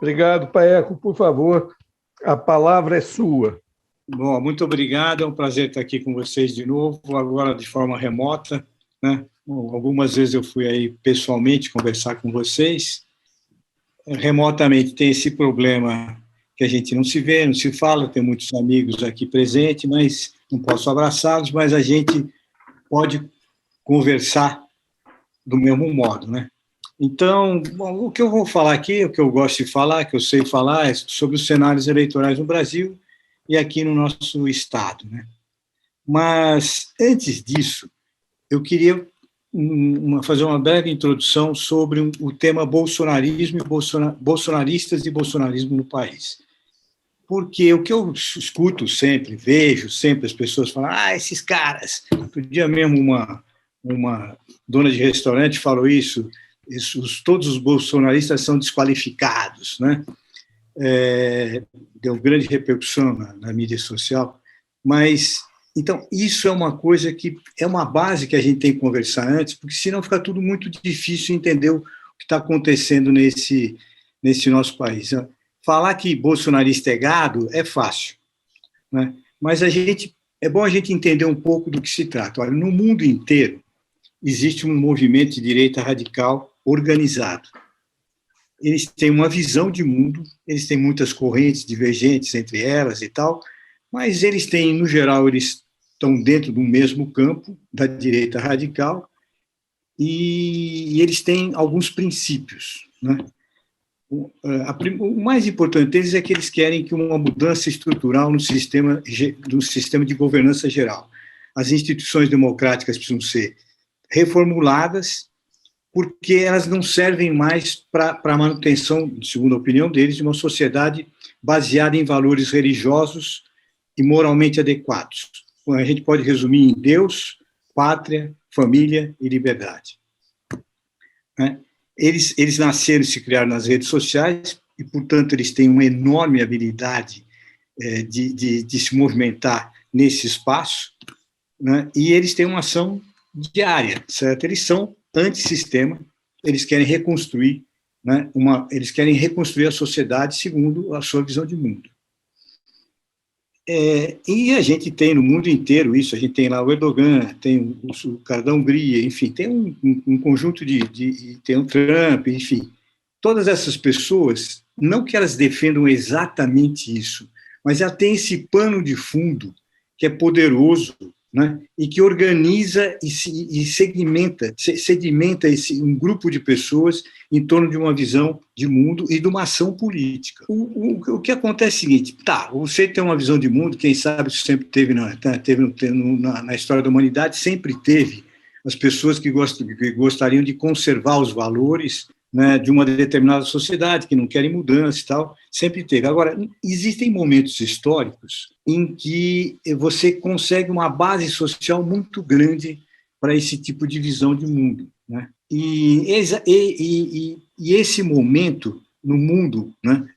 Obrigado, Paeco. Por favor, a palavra é sua. Bom, muito obrigado. É um prazer estar aqui com vocês de novo, agora de forma remota, né? Algumas vezes eu fui aí pessoalmente conversar com vocês. Remotamente tem esse problema que a gente não se vê, não se fala, tem muitos amigos aqui presentes, mas não posso abraçá-los, mas a gente pode conversar do mesmo modo, né? Então, bom, o que eu vou falar aqui, o que eu gosto de falar, que eu sei falar, é sobre os cenários eleitorais no Brasil e aqui no nosso estado, né? Mas, antes disso, eu queria fazer uma breve introdução sobre o tema bolsonarismo e bolsonaristas e bolsonarismo no país. Porque o que eu escuto sempre, vejo sempre as pessoas falar, esses caras. Outro dia mesmo uma dona de restaurante falou isso, todos os bolsonaristas são desqualificados, né? Deu grande repercussão na mídia social, mas, então, isso é uma coisa que é uma base que a gente tem que conversar antes, porque senão fica tudo muito difícil entender o que está acontecendo nesse nosso país. Falar que bolsonarista é gado é fácil, né? Mas é bom a gente entender um pouco do que se trata. Olha, no mundo inteiro existe um movimento de direita radical organizado. Eles têm uma visão de mundo, eles têm muitas correntes divergentes entre elas e tal, mas eles têm, no geral, eles estão dentro do mesmo campo da direita radical e eles têm alguns princípios, né? O mais importante deles é que eles querem que uma mudança estrutural no sistema de governança geral. As instituições democráticas precisam ser reformuladas, porque elas não servem mais para a manutenção, segundo a opinião deles, de uma sociedade baseada em valores religiosos e moralmente adequados. A gente pode resumir em Deus, pátria, família e liberdade. Eles nasceram e se criaram nas redes sociais e, portanto, eles têm uma enorme habilidade de se movimentar nesse espaço, né? E eles têm uma ação diária, certo? Eles são antissistema, eles querem reconstruir, né, eles querem reconstruir a sociedade segundo a sua visão de mundo. E a gente tem no mundo inteiro isso, a gente tem lá o Erdogan, tem o cara da Hungria, enfim, tem um conjunto tem o Trump, enfim. Todas essas pessoas, não que elas defendam exatamente isso, mas ela tem esse pano de fundo que é poderoso, né, e que organiza e sedimenta um grupo de pessoas em torno de uma visão de mundo e de uma ação política. O que acontece é o seguinte, você tem uma visão de mundo, quem sabe isso sempre teve na história da humanidade, sempre teve as pessoas que gostariam de conservar os valores, né, de uma determinada sociedade, que não querem mudança e tal, sempre teve. Agora, existem momentos históricos em que você consegue uma base social muito grande para esse tipo de visão de mundo, né? E esse momento no mundo, né,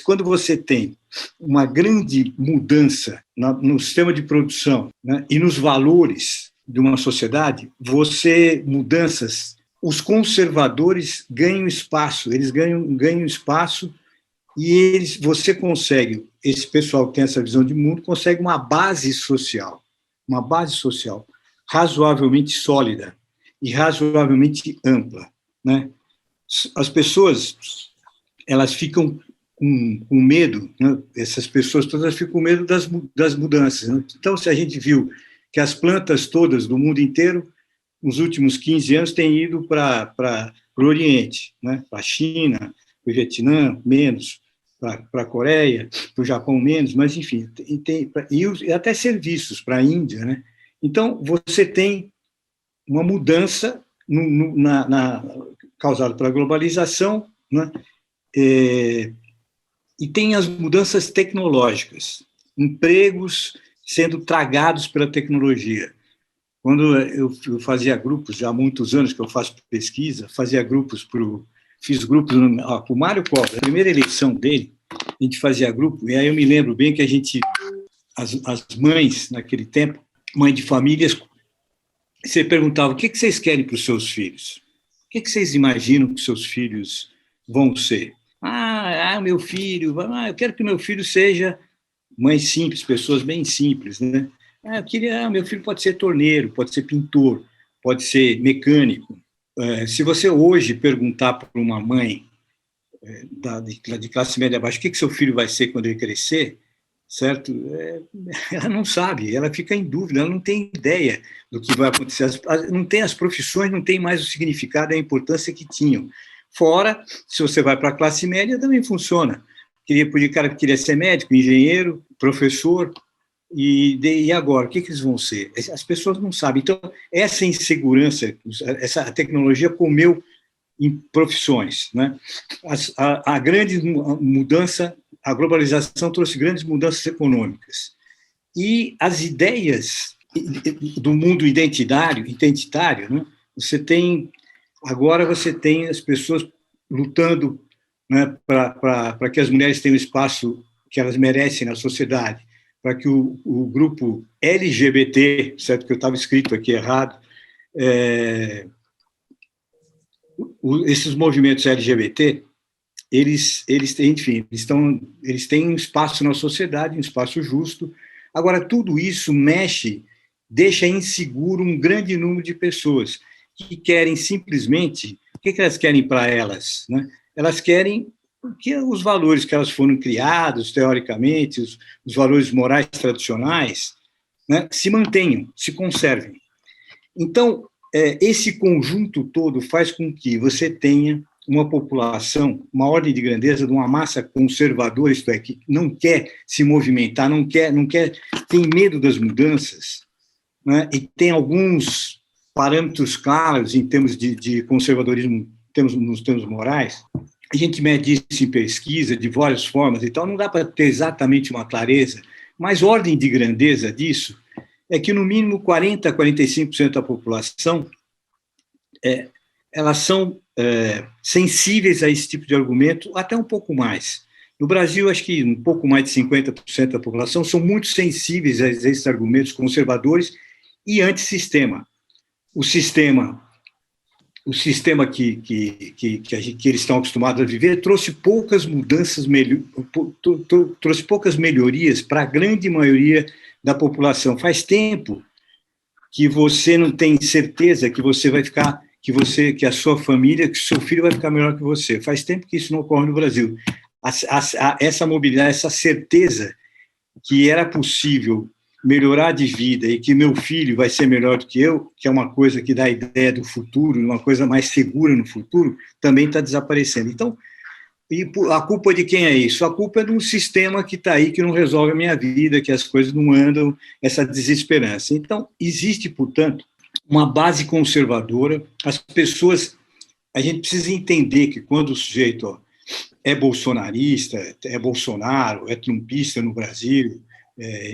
quando você tem uma grande mudança no sistema de produção, né, e nos valores de uma sociedade, os conservadores ganham espaço, eles ganham espaço e você consegue, esse pessoal que tem essa visão de mundo, consegue uma base social razoavelmente sólida e razoavelmente ampla, né? As pessoas, elas ficam com medo, né? Essas pessoas todas ficam com medo das mudanças, né? Então, se a gente viu que as plantas todas do mundo inteiro, nos últimos 15 anos, têm ido para o Oriente, né? Para a China, para o Vietnã, menos, para a Coreia, para o Japão, menos, mas, enfim, e até serviços para a Índia, né? Então, você tem uma mudança causada pela globalização, né? E tem as mudanças tecnológicas, empregos sendo tragados pela tecnologia. Quando eu fazia grupos, já há muitos anos que eu faço pesquisa, fiz grupos para o Mário Covas, a primeira eleição dele, a gente fazia grupo, e aí eu me lembro bem que as mães, naquele tempo, mãe de famílias, você perguntava, o que vocês querem para os seus filhos? O que vocês imaginam que seus filhos vão ser? Meu filho, eu quero que meu filho seja mãe simples, pessoas bem simples, né? Meu filho pode ser torneiro, pode ser pintor, pode ser mecânico. Se você hoje perguntar para uma mãe de classe média baixa o que seu filho vai ser quando ele crescer, certo? Ela não sabe, ela fica em dúvida, ela não tem ideia do que vai acontecer. Não tem as profissões, não tem mais o significado e a importância que tinham. Fora, se você vai para a classe média, também funciona. O cara que queria ser médico, engenheiro, professor, e agora, o que eles vão ser? As pessoas não sabem. Então, essa insegurança, essa tecnologia comeu em profissões, né? A grande mudança, a globalização trouxe grandes mudanças econômicas. E as ideias do mundo identitário, né? Agora você tem as pessoas lutando, né, para que as mulheres tenham o espaço que elas merecem na sociedade, para que o grupo LGBT, certo que eu estava escrito aqui errado, esses movimentos LGBT, eles têm um espaço na sociedade, um espaço justo. Agora, tudo isso deixa inseguro um grande número de pessoas que querem simplesmente, o que elas querem para elas, né? Elas querem que os valores que elas foram criados, teoricamente, os valores morais tradicionais, né, se mantenham, se conservem. Então, esse conjunto todo faz com que você tenha uma população, uma ordem de grandeza de uma massa conservadora, isto é, que não quer se movimentar, não quer, tem medo das mudanças, né, e tem alguns parâmetros claros em termos de conservadorismo, nos termos morais. A gente mede isso em pesquisa de várias formas e tal, não dá para ter exatamente uma clareza, mas ordem de grandeza disso é que, no mínimo, 40% a 45% da população elas são sensíveis a esse tipo de argumento, até um pouco mais. No Brasil, acho que um pouco mais de 50% da população são muito sensíveis a esses argumentos conservadores e antissistema. O sistema que eles estão acostumados a viver trouxe poucas mudanças, trouxe poucas melhorias para a grande maioria da população. Faz tempo que você não tem certeza que você vai ficar, que a sua família, que o seu filho vai ficar melhor que você. Faz tempo que isso não ocorre no Brasil. Essa mobilidade, essa certeza que era possível melhorar de vida e que meu filho vai ser melhor do que eu, que é uma coisa que dá a ideia do futuro, uma coisa mais segura no futuro, também está desaparecendo. Então, e a culpa de quem é isso? A culpa é de um sistema que está aí, que não resolve a minha vida, que as coisas não andam, essa desesperança. Então, existe, portanto, uma base conservadora. As pessoas, a gente precisa entender que quando o sujeito é bolsonarista, é Bolsonaro, é trumpista no Brasil,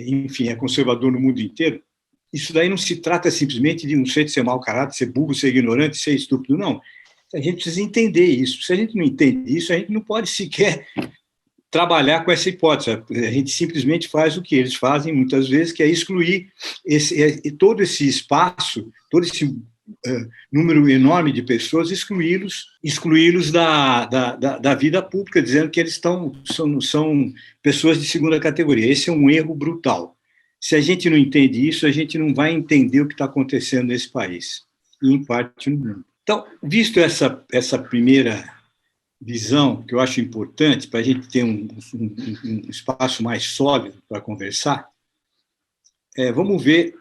enfim, é conservador no mundo inteiro, isso daí não se trata simplesmente de um sujeito ser mau caráter, ser burro, ser ignorante, ser estúpido, não. A gente precisa entender isso. Se a gente não entende isso, a gente não pode sequer trabalhar com essa hipótese. A gente simplesmente faz o que eles fazem muitas vezes, que é excluir todo esse espaço, todo esse número enorme de pessoas, excluí-los da vida pública, dizendo que eles são pessoas de segunda categoria. Esse é um erro brutal. Se a gente não entende isso, a gente não vai entender o que está acontecendo nesse país, e em parte no mundo. Então, visto essa primeira visão, que eu acho importante para a gente ter um espaço mais sólido para conversar, vamos ver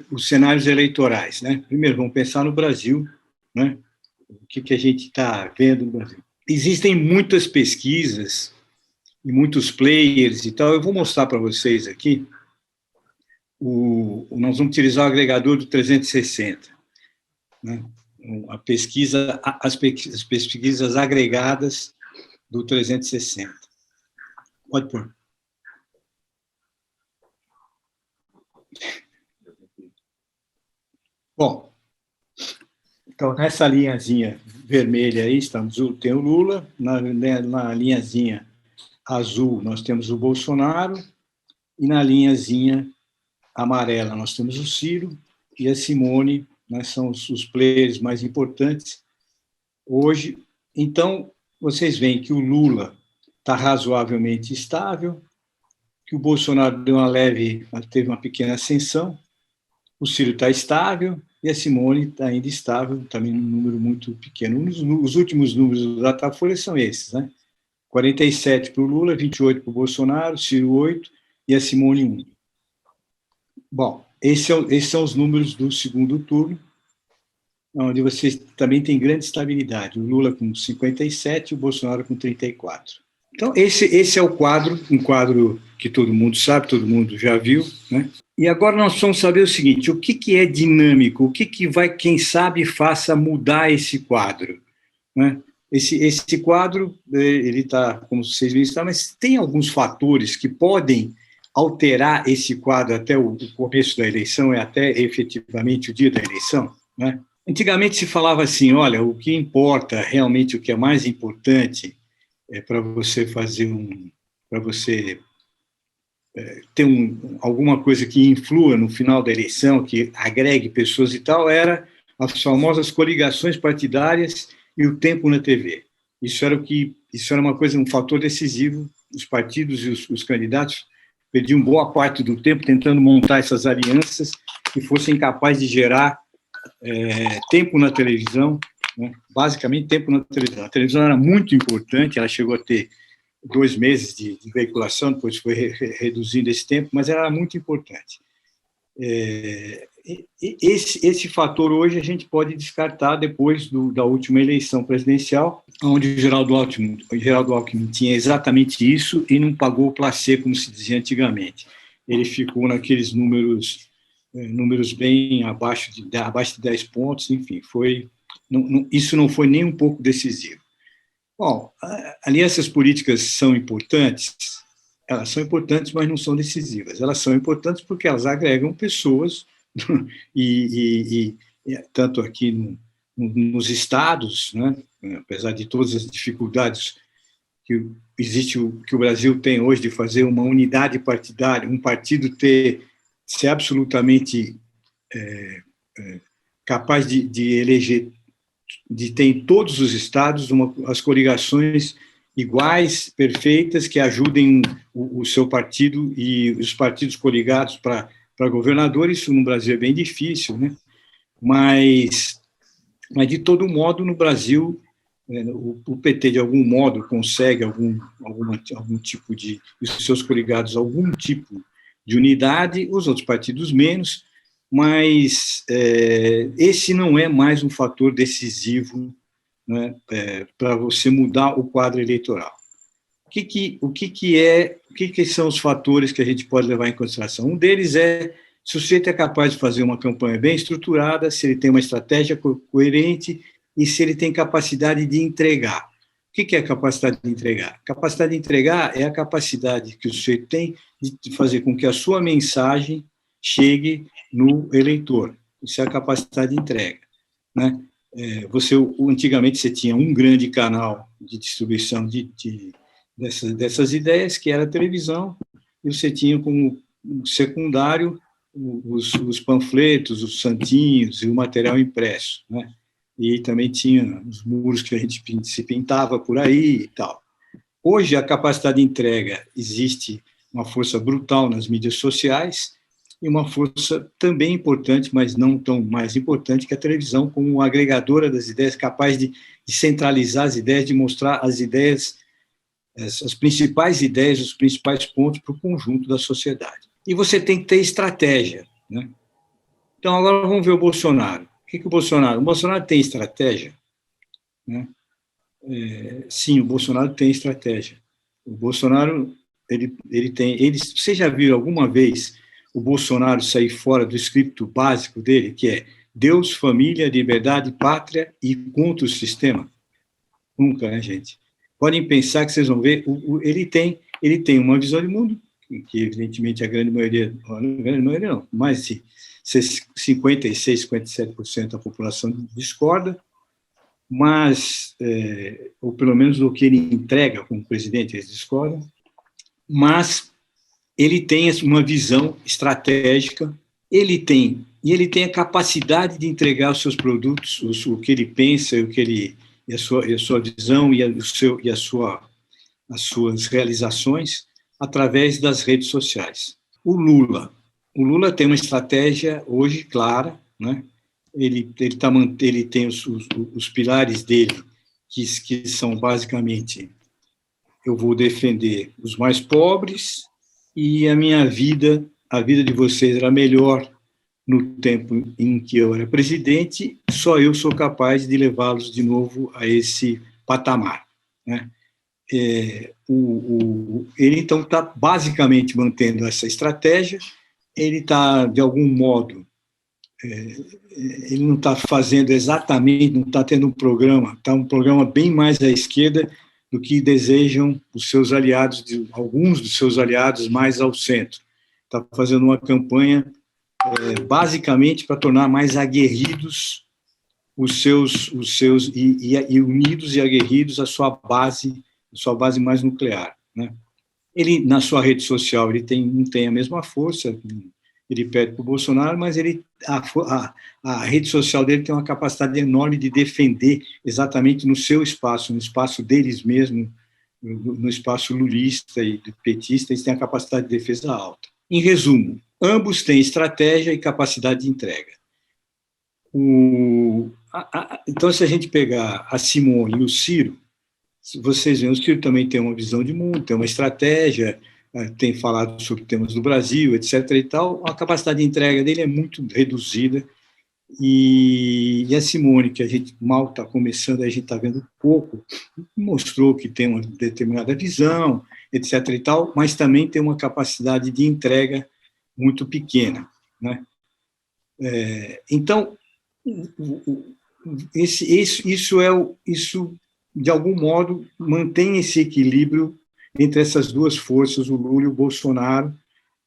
os cenários eleitorais, né? Primeiro, vamos pensar no Brasil, né? O que a gente está vendo no Brasil. Existem muitas pesquisas e muitos players e tal. Eu vou mostrar para vocês aqui. Nós vamos utilizar o agregador do 360. Né? As pesquisas agregadas do 360. Pode pôr. Bom, então, nessa linhazinha vermelha aí, tem o Lula, na linhazinha azul nós temos o Bolsonaro, e na linhazinha amarela nós temos o Ciro e a Simone, né, são os players mais importantes hoje. Então, vocês veem que o Lula está razoavelmente estável, que o Bolsonaro teve uma pequena ascensão, o Ciro está estável e a Simone está ainda estável, também num número muito pequeno. Os últimos números do Datafolha são esses, né? 47 para o Lula, 28 para o Bolsonaro, Ciro 8 e a Simone 1. Bom, esses são os números do segundo turno, onde você também tem grande estabilidade. O Lula com 57 e o Bolsonaro com 34. Então, esse é o quadro, um quadro que todo mundo sabe, todo mundo já viu, né? E agora nós vamos saber o seguinte, o que é dinâmico, o que vai, quem sabe, faça mudar esse quadro, né? Esse quadro, ele está, como vocês viram, está, mas tem alguns fatores que podem alterar esse quadro até o começo da eleição e até efetivamente o dia da eleição, né? Antigamente se falava assim, olha, o que importa, realmente o que é mais importante para você fazer para você ter alguma coisa que influa no final da eleição, que agregue pessoas e tal, era as famosas coligações partidárias e o tempo na TV. Isso era uma coisa, um fator decisivo. Os partidos e os candidatos perdiam boa parte do tempo tentando montar essas alianças que fossem capazes de gerar tempo na televisão, né? Basicamente tempo na televisão. A televisão era muito importante, ela chegou a ter 2 meses de veiculação, depois foi reduzindo esse tempo, mas era muito importante. Esse fator hoje a gente pode descartar depois da última eleição presidencial, onde o Geraldo Alckmin tinha exatamente isso e não pagou o placê, como se dizia antigamente. Ele ficou naqueles números bem abaixo de 10 pontos, enfim, isso não foi nem um pouco decisivo. Bom, alianças políticas são importantes? Elas são importantes, mas não são decisivas. Elas são importantes porque elas agregam pessoas, e tanto aqui nos estados, né, apesar de todas as dificuldades que o Brasil tem hoje de fazer uma unidade partidária, um partido ser absolutamente capaz de eleger, de ter em todos os estados as coligações iguais, perfeitas, que ajudem o seu partido e os partidos coligados para governador. Isso no Brasil é bem difícil, né? Mas de todo modo, no Brasil, o PT, de algum modo, consegue algum tipo os seus coligados, algum tipo de unidade, os outros partidos menos, mas esse não é mais um fator decisivo, né, para você mudar o quadro eleitoral. O que são os fatores que a gente pode levar em consideração? Um deles é se o sujeito é capaz de fazer uma campanha bem estruturada, se ele tem uma estratégia coerente e se ele tem capacidade de entregar. O que é capacidade de entregar? Capacidade de entregar é a capacidade que o sujeito tem de fazer com que a sua mensagem chegue no eleitor. Isso é a capacidade de entrega, né? Antigamente você tinha um grande canal de distribuição dessas ideias, que era a televisão, e você tinha como secundário os panfletos, os santinhos e o material impresso, né? E também tinha os muros que a gente se pintava por aí e tal. Hoje, a capacidade de entrega, existe uma força brutal nas mídias sociais e uma força também importante, mas não tão mais importante, que a televisão, como agregadora das ideias, capaz de centralizar as ideias, de mostrar as ideias, as principais ideias, os principais pontos para o conjunto da sociedade. E você tem que ter estratégia, né? Então, agora vamos ver o Bolsonaro. O que o Bolsonaro? O Bolsonaro tem estratégia, né? Sim, o Bolsonaro tem estratégia. O Bolsonaro, você já viu alguma vez o Bolsonaro sair fora do script básico dele, que é Deus, família, liberdade, pátria e contra o sistema? Nunca, né, gente? Podem pensar que vocês vão ver, ele tem uma visão de mundo, que evidentemente a grande maioria não, mais de 56%, 57% da população discorda, mas, ou pelo menos do que ele entrega como presidente, eles discordam, mas ele tem uma visão estratégica, ele tem a capacidade de entregar os seus produtos, o que ele pensa, o que ele e a sua visão e, as suas realizações através das redes sociais. O Lula tem uma estratégia hoje clara, né? Ele tem os pilares dele, que são basicamente: eu vou defender os mais pobres e a vida de vocês era melhor no tempo em que eu era presidente, só eu sou capaz de levá-los de novo a esse patamar, né? Ele, então, está basicamente mantendo essa estratégia. Ele está, de algum modo, ele não está fazendo exatamente, não está tendo um programa, está um programa bem mais à esquerda do que desejam os seus aliados, alguns dos seus aliados mais ao centro. Está fazendo uma campanha basicamente para tornar mais aguerridos os seus e unidos e aguerridos a sua base mais nuclear, né? Ele, na sua rede social, não tem a mesma força, ele pede para o Bolsonaro, mas a rede social dele tem uma capacidade enorme de defender exatamente no seu espaço, no espaço deles mesmos, no espaço lulista e petista, eles têm a capacidade de defesa alta. Em resumo, ambos têm estratégia e capacidade de entrega. Então, se a gente pegar a Simone e o Ciro, vocês veem, o Ciro também tem uma visão de mundo, tem uma estratégia, tem falado sobre temas do Brasil, etc. e tal. A capacidade de entrega dele é muito reduzida, e a Simone, que a gente mal está começando, a gente está vendo pouco, mostrou que tem uma determinada visão, etc. e tal, mas também tem uma capacidade de entrega muito pequena, né? Então, isso de algum modo mantém esse equilíbrio entre essas duas forças, o Lula e o Bolsonaro.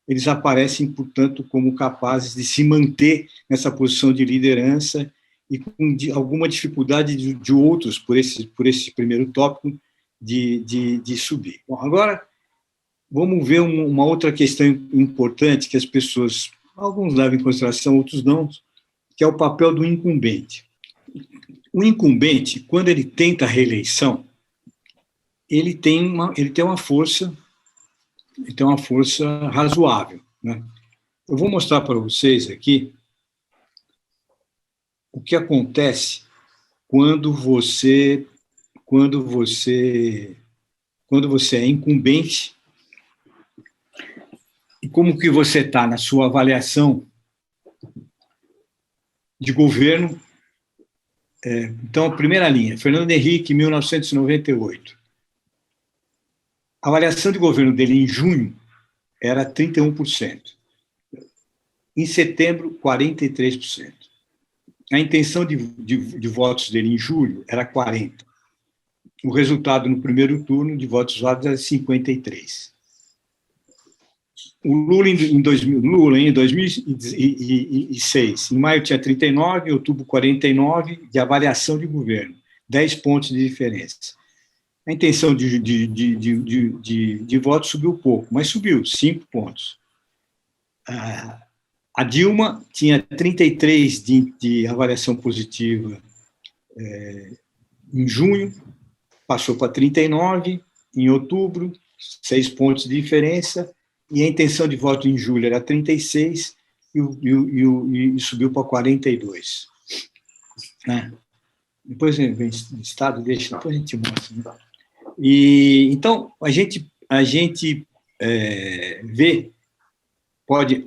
Eles aparecem, portanto, como capazes de se manter nessa posição de liderança e com alguma dificuldade de outros, por esse primeiro tópico, de subir. Bom, agora vamos ver uma outra questão importante que as pessoas, alguns levam em consideração, outros não, que é o papel do incumbente. O incumbente, quando ele tenta a reeleição, ele tem uma força razoável, né? Eu vou mostrar para vocês aqui o que acontece quando você é incumbente e como que você está na sua avaliação de governo. Então, a primeira linha, Fernando Henrique, 1998. A avaliação de governo dele em junho era 31%. Em setembro, 43%. A intenção de votos dele em julho era 40%. O resultado no primeiro turno de votos válidos era 53%. O Lula em 2006, em maio tinha 39%, em outubro 49%, de avaliação de governo, 10 pontos de diferença. A intenção de voto subiu pouco, mas subiu 5 pontos. A Dilma tinha 33% de avaliação positiva em junho, passou para 39%, em outubro, 6 pontos de diferença, e a intenção de voto em julho era 36% e subiu para 42%. Né? Depois vem o Estado, depois a gente mostra. Né? E, então, a gente pode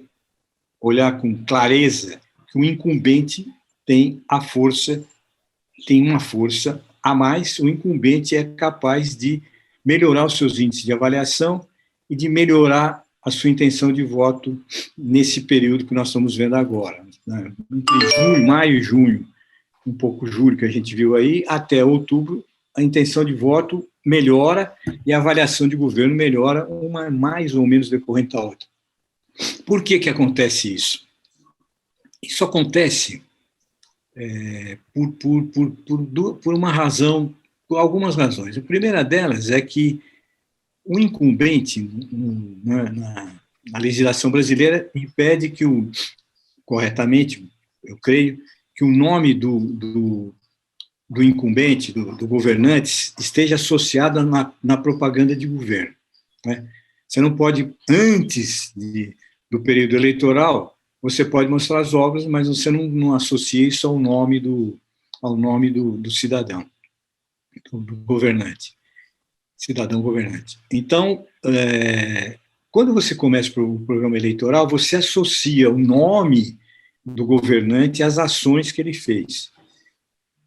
olhar com clareza que o incumbente tem uma força a mais. O incumbente é capaz de melhorar os seus índices de avaliação e de melhorar a sua intenção de voto nesse período que nós estamos vendo agora, né? Entre maio e junho, um pouco julho que a gente viu aí, até outubro, a intenção de voto melhora e a avaliação de governo melhora, uma mais ou menos decorrente da outra. Por que acontece isso? Isso acontece por uma razão, por algumas razões. A primeira delas é que o incumbente na legislação brasileira impede que corretamente, eu creio, que o nome do do incumbente, do governante, esteja associada na propaganda de governo, né? Você não pode, antes do período eleitoral, você pode mostrar as obras, mas você não associa isso ao nome do cidadão, do governante, cidadão governante. Então, quando você começa o programa eleitoral, você associa o nome do governante às ações que ele fez.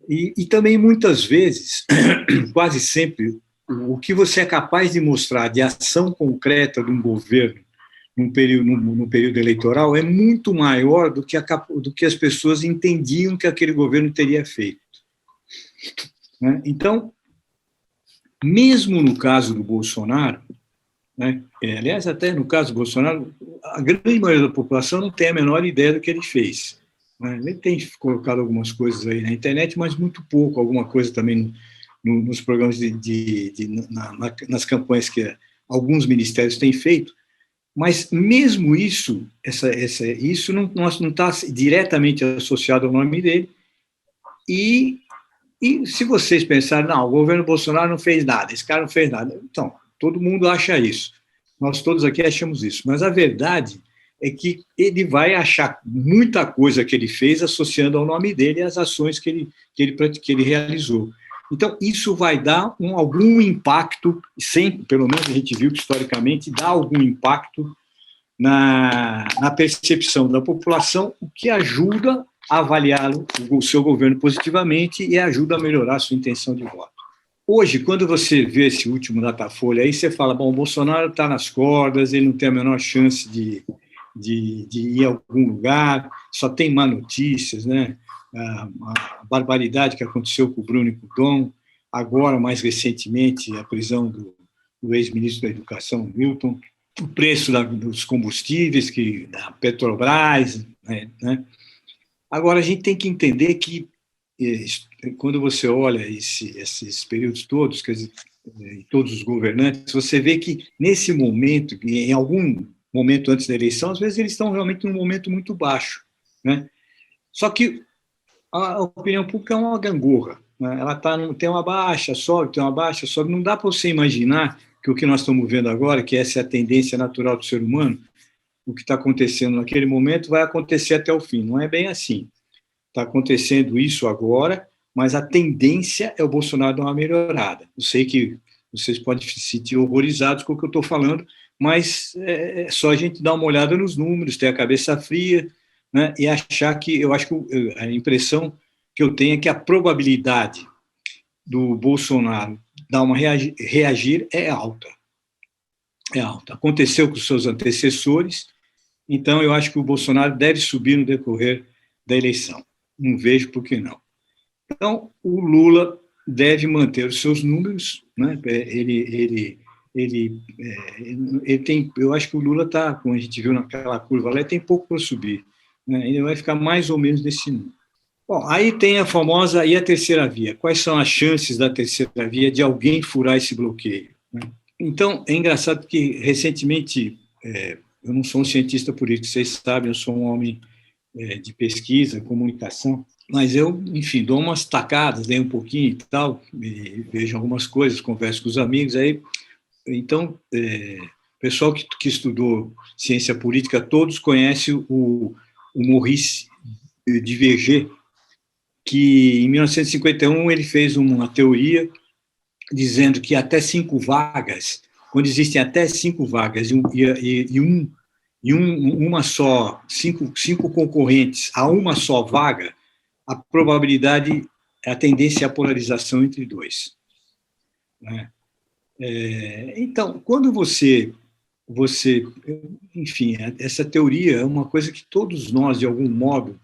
E também, muitas vezes, quase sempre, o que você é capaz de mostrar de ação concreta de um governo no período eleitoral é muito maior do que as pessoas entendiam que aquele governo teria feito, né? Então, mesmo no caso do Bolsonaro, né, aliás, até no caso do Bolsonaro, a grande maioria da população não tem a menor ideia do que ele fez, né? Ele tem colocado algumas coisas aí na internet, mas muito pouco, alguma coisa também nos programas nas campanhas que alguns ministérios têm feito, mas mesmo isso, isso não está diretamente associado ao nome dele, e se vocês pensarem, não, o governo Bolsonaro não fez nada, esse cara não fez nada, então, todo mundo acha isso, nós todos aqui achamos isso, mas a verdade é que ele vai achar muita coisa que ele fez associando ao nome dele e às ações que ele realizou. Então, isso vai dar algum impacto, sempre, pelo menos a gente viu que historicamente dá algum impacto na percepção da população, o que ajuda a avaliar o seu governo positivamente e ajuda a melhorar a sua intenção de voto. Hoje, quando você vê esse último Datafolha, aí você fala, bom, o Bolsonaro está nas cordas, ele não tem a menor chance de ir a algum lugar, só tem má notícias, né? A barbaridade que aconteceu com o Bruno e com o Dom, agora, mais recentemente, a prisão do ex-ministro da Educação, Milton, o preço dos combustíveis, da Petrobras, né? Agora, a gente tem que entender que, quando você olha esses períodos todos, quer dizer, todos os governantes, você vê que, nesse momento, em algum momento antes da eleição, às vezes eles estão realmente num momento muito baixo, né? Só que a opinião pública é uma gangorra, né? Ela tem uma baixa, sobe, tem uma baixa, sobe. Não dá para você imaginar que o que nós estamos vendo agora, que essa é a tendência natural do ser humano, o que está acontecendo naquele momento vai acontecer até o fim. Não é bem assim. Está acontecendo isso agora, mas a tendência é o Bolsonaro dar uma melhorada. Eu sei que vocês podem se sentir horrorizados com o que eu estou falando, mas é só a gente dar uma olhada nos números, ter a cabeça fria, né, e achar que, eu acho que a impressão que eu tenho é que a probabilidade do Bolsonaro dar uma reagir é alta. É alta. Aconteceu com os seus antecessores, então eu acho que o Bolsonaro deve subir no decorrer da eleição. Não vejo por que não. Então, o Lula deve manter os seus números, né? Ele tem, eu acho que o Lula está, como a gente viu naquela curva lá, tem pouco para subir, né? Ele vai ficar mais ou menos nesse número. Bom, aí tem a famosa, e a terceira via? Quais são as chances da terceira via de alguém furar esse bloqueio, né? Então, é engraçado que, recentemente, eu não sou um cientista político, vocês sabem, eu sou um homem de pesquisa, comunicação, mas eu, enfim, dou umas tacadas, leio um pouquinho e tal, e vejo algumas coisas, converso com os amigos, aí, então, o pessoal que estudou ciência política, todos conhecem o Maurice Duverger, que em 1951 ele fez uma teoria dizendo que até 5 vagas, quando existem até 5 vagas uma só, cinco concorrentes a uma só vaga, a probabilidade, a tendência é a polarização entre dois, né? Então, quando você, enfim, essa teoria é uma coisa que todos nós, de algum modo,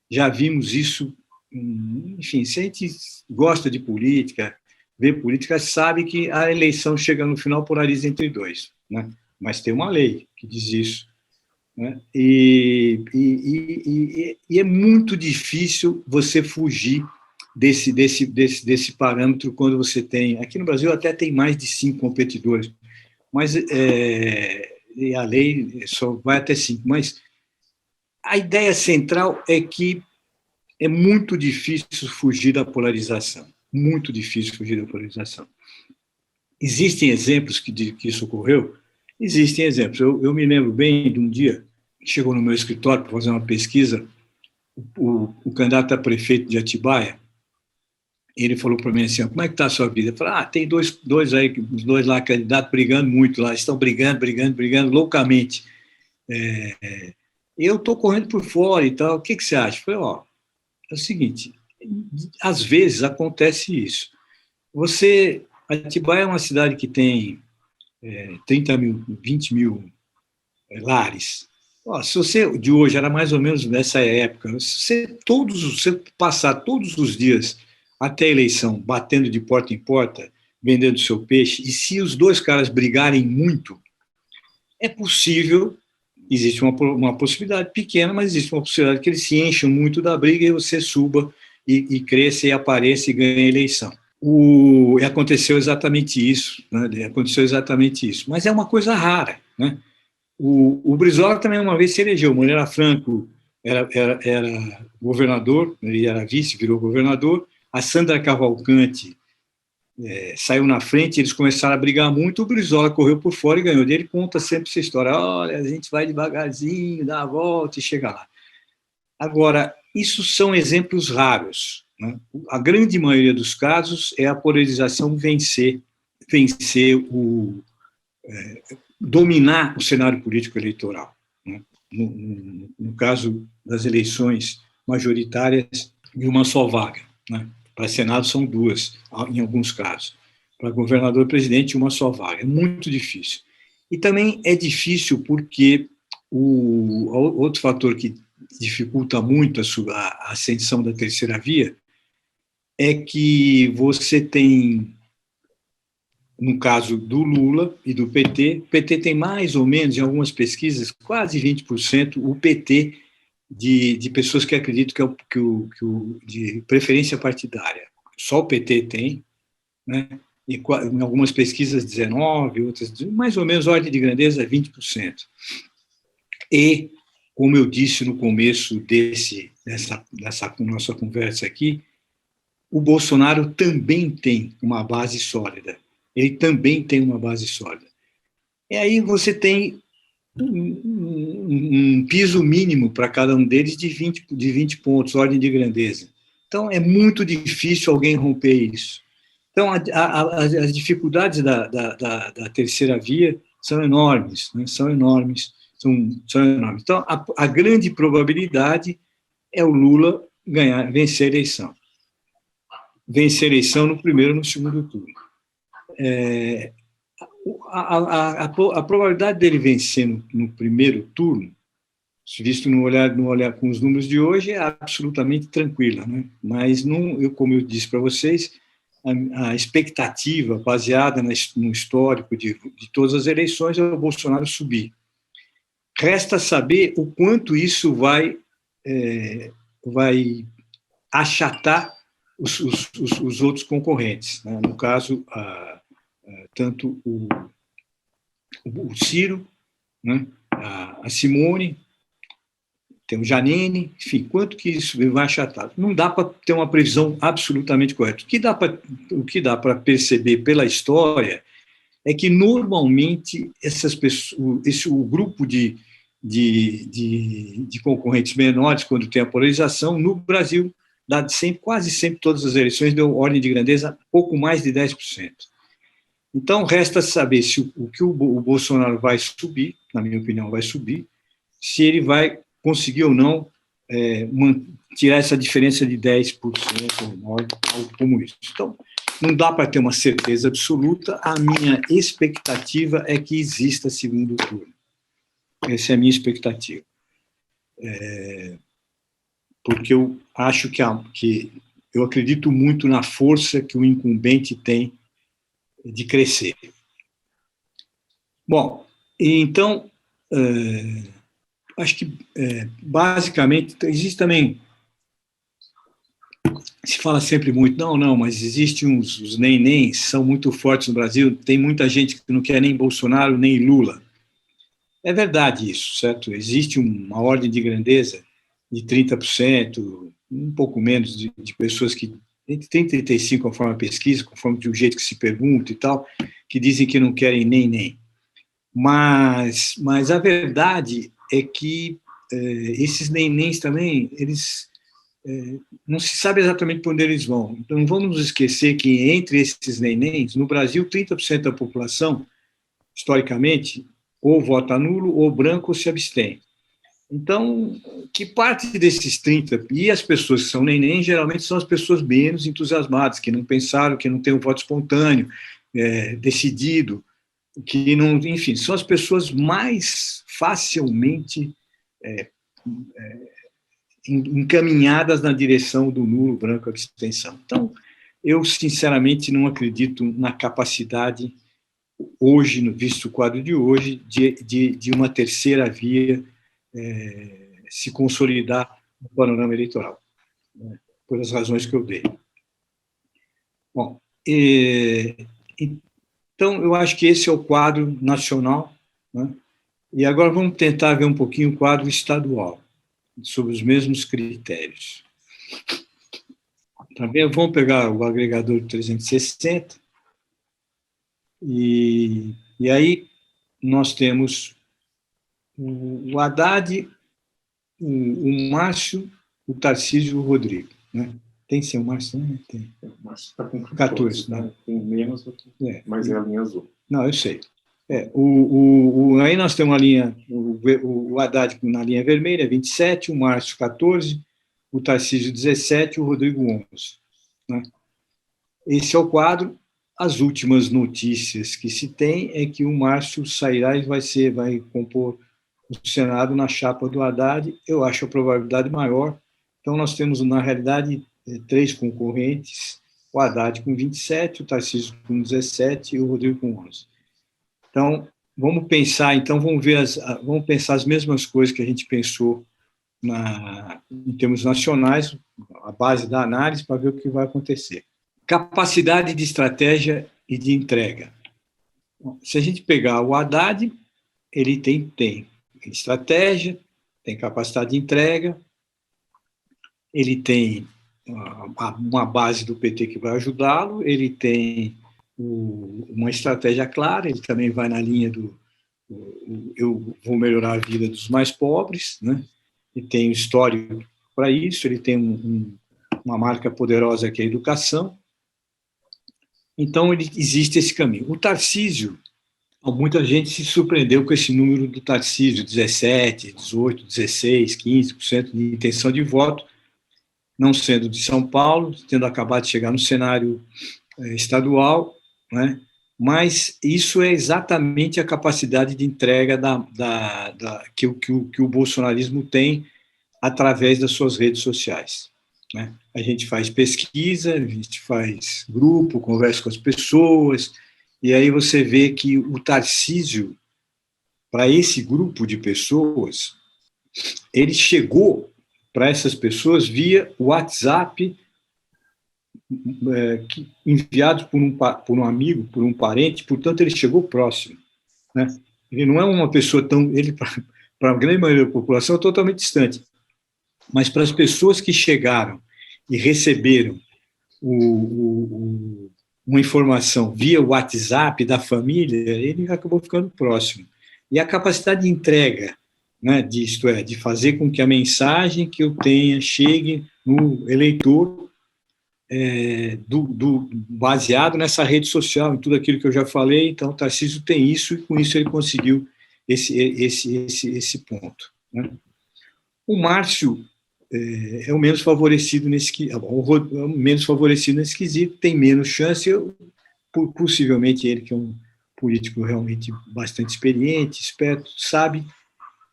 já vimos isso, enfim, se a gente gosta de política, vê política, sabe que a eleição chega no final, polariza entre dois, né? Mas tem uma lei que diz isso, né? E é muito difícil você fugir desse parâmetro quando você tem... Aqui no Brasil até tem mais de 5 competidores, mas a lei só vai até 5. Mas a ideia central é que é muito difícil fugir da polarização, muito difícil fugir da polarização. Existem exemplos que isso ocorreu? Existem exemplos. Eu me lembro bem de um dia, chegou no meu escritório para fazer uma pesquisa, o candidato a prefeito de Atibaia, ele falou para mim assim, como é que está a sua vida? Eu falei, tem dois aí, os dois lá, candidatos, brigando muito lá, estão brigando loucamente. Eu estou correndo por fora e tal, o que você acha? Eu falei, é o seguinte, às vezes acontece isso. Atibaia é uma cidade que tem 30 mil, 20 mil lares. Se você, de hoje, era mais ou menos nessa época, se você passar todos os dias até a eleição, batendo de porta em porta, vendendo seu peixe, e se os dois caras brigarem muito, é possível, existe uma possibilidade pequena, mas existe uma possibilidade que eles se encham muito da briga e você suba e cresça e apareça e ganhe a eleição. E aconteceu exatamente isso, né? Aconteceu exatamente isso. Mas é uma coisa rara, né? O Brizola também uma vez se elegeu. Moreira Franco era governador, ele era vice, virou governador. A Sandra Cavalcante saiu na frente, eles começaram a brigar muito, o Brizola correu por fora e ganhou. Ele conta sempre essa história, olha, a gente vai devagarzinho, dá a volta e chega lá. Agora, isso são exemplos raros, né? A grande maioria dos casos é a polarização dominar o cenário político eleitoral, né? No caso das eleições majoritárias de uma só vaga, né? Para Senado são duas, em alguns casos. Para governador e presidente, uma só vaga. É muito difícil. E também é difícil porque outro fator que dificulta muito a ascensão da terceira via é que você tem, no caso do Lula e do PT, o PT tem mais ou menos, em algumas pesquisas, quase 20%, o PT de pessoas que acreditam de preferência partidária. Só o PT tem, né? E em algumas pesquisas 19%, outras mais ou menos, ordem de grandeza 20%. E, como eu disse no começo dessa nossa conversa aqui, o Bolsonaro também tem uma base sólida. Ele também tem uma base sólida. E aí você tem um piso mínimo para cada um deles de 20 pontos, ordem de grandeza. Então, é muito difícil alguém romper isso. Então, as dificuldades da terceira via são enormes, né? São enormes. Então, a grande probabilidade é o Lula vencer a eleição. Vencer a eleição no primeiro e no segundo turno. A probabilidade dele vencer no primeiro turno, visto no olhar com os números de hoje, é absolutamente tranquila, né? Mas, como eu disse para vocês, a expectativa baseada no histórico de todas as eleições é o Bolsonaro subir. Resta saber o quanto isso vai achatar os outros concorrentes, né? No caso, tanto o Ciro, né? A Simone, tem o Janine, enfim, quanto que isso vai achatar? Não dá para ter uma previsão absolutamente correta. O que dá para perceber pela história é que, normalmente, essas pessoas, o grupo de concorrentes menores, quando tem a polarização, no Brasil, quase sempre todas as eleições deu ordem de grandeza pouco mais de 10%. Então, resta saber se o Bolsonaro vai subir, na minha opinião, vai subir, se ele vai conseguir ou não tirar essa diferença de 10% ou algo como isso. Então, não dá para ter uma certeza absoluta. A minha expectativa é que exista segundo turno. Essa é a minha expectativa. Porque eu acho que eu acredito muito na força que o incumbente tem de crescer. Bom, então, acho que, basicamente, existe também, se fala sempre muito, não, mas existem os nem, são muito fortes no Brasil, tem muita gente que não quer nem Bolsonaro, nem Lula. É verdade isso, certo? Existe uma ordem de grandeza de 30%, um pouco menos de pessoas que, entre 30 e 35, conforme a pesquisa, conforme o jeito que se pergunta e tal, que dizem que não querem nem. Mas a verdade é que esses nenéns também, eles não se sabe exatamente para onde eles vão. Então, não vamos nos esquecer que entre esses nenéns, no Brasil, 30% da população, historicamente, ou vota nulo, ou branco, ou se abstém. Então, que parte desses 30, e as pessoas que são neném, geralmente são as pessoas menos entusiasmadas, que não pensaram, que não têm um voto espontâneo, decidido, que não, enfim, são as pessoas mais facilmente encaminhadas na direção do nulo, branco, abstenção. Então, eu, sinceramente, não acredito na capacidade, hoje, visto o quadro de hoje, de uma terceira via se consolidar no panorama eleitoral, né, por as razões que eu dei. Bom, então, eu acho que esse é o quadro nacional, né, e agora vamos tentar ver um pouquinho o quadro estadual, sobre os mesmos critérios. Também vamos pegar o agregador de 360, e aí nós temos o Haddad, o Márcio, o Tarcísio e o Rodrigo. Né? Tem sim o Márcio, né? Tem. O Márcio está com 14, né? Tem menos do que. Mas é a linha azul. Não, eu sei. Aí nós temos a linha, o Haddad na linha vermelha, 27, o Márcio, 14, o Tarcísio, 17 e o Rodrigo, 11. Né? Esse é o quadro. As últimas notícias que se tem é que o Márcio sairá e vai compor o Senado na chapa do Haddad. Eu acho a probabilidade maior. Então, nós temos, na realidade, 3 concorrentes, o Haddad com 27, o Tarcísio com 17 e o Rodrigo com 11. Então, vamos pensar, vamos pensar as mesmas coisas que a gente pensou em termos nacionais, a base da análise, para ver o que vai acontecer. Capacidade de estratégia e de entrega. Se a gente pegar o Haddad, ele tem estratégia, tem capacidade de entrega, ele tem uma base do PT que vai ajudá-lo, ele tem uma estratégia clara, ele também vai na linha do eu vou melhorar a vida dos mais pobres, né? Ele tem um histórico para isso, ele tem uma marca poderosa que é a educação. Então, existe esse caminho. O Tarcísio, muita gente se surpreendeu com esse número do Tarcísio, 17, 18, 16, 15% de intenção de voto, não sendo de São Paulo, tendo acabado de chegar no cenário estadual, né? Mas isso é exatamente a capacidade de entrega que o bolsonarismo tem através das suas redes sociais. Né? A gente faz pesquisa, a gente faz grupo, conversa com as pessoas, e aí você vê que o Tarcísio, para esse grupo de pessoas, ele chegou para essas pessoas via WhatsApp, enviado por um amigo, por um parente, portanto, ele chegou próximo. Né? Ele não é uma pessoa para a grande maioria da população, é totalmente distante. Mas para as pessoas que chegaram e receberam uma informação via WhatsApp da família, ele acabou ficando próximo. E a capacidade de entrega, né, isto é, de fazer com que a mensagem que eu tenha chegue no eleitor, baseado nessa rede social, em tudo aquilo que eu já falei. Então, o Tarcísio tem isso, e com isso ele conseguiu esse ponto. Né? O Márcio é o menos favorecido nesse quesito, tem menos chance, possivelmente ele, que é um político realmente bastante experiente, esperto, sabe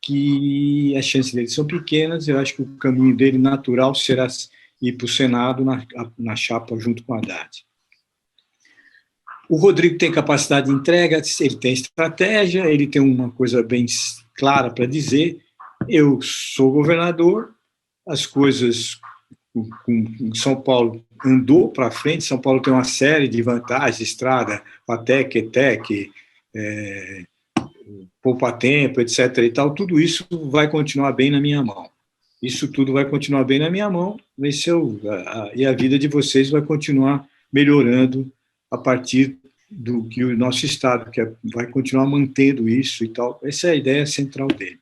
que as chances dele são pequenas. Eu acho que o caminho dele natural será ir para o Senado na chapa junto com a Haddad. O Rodrigo tem capacidade de entrega, ele tem estratégia, ele tem uma coisa bem clara para dizer: eu sou governador, as coisas com São Paulo andou para frente, São Paulo tem uma série de vantagens, estrada, FATEC, ETEC, poupa-tempo, etc. e tal, tudo isso vai continuar bem na minha mão. isso tudo vai continuar bem na minha mão, e a vida de vocês vai continuar melhorando a partir do que o nosso Estado vai continuar mantendo isso e tal. Essa é a ideia central dele.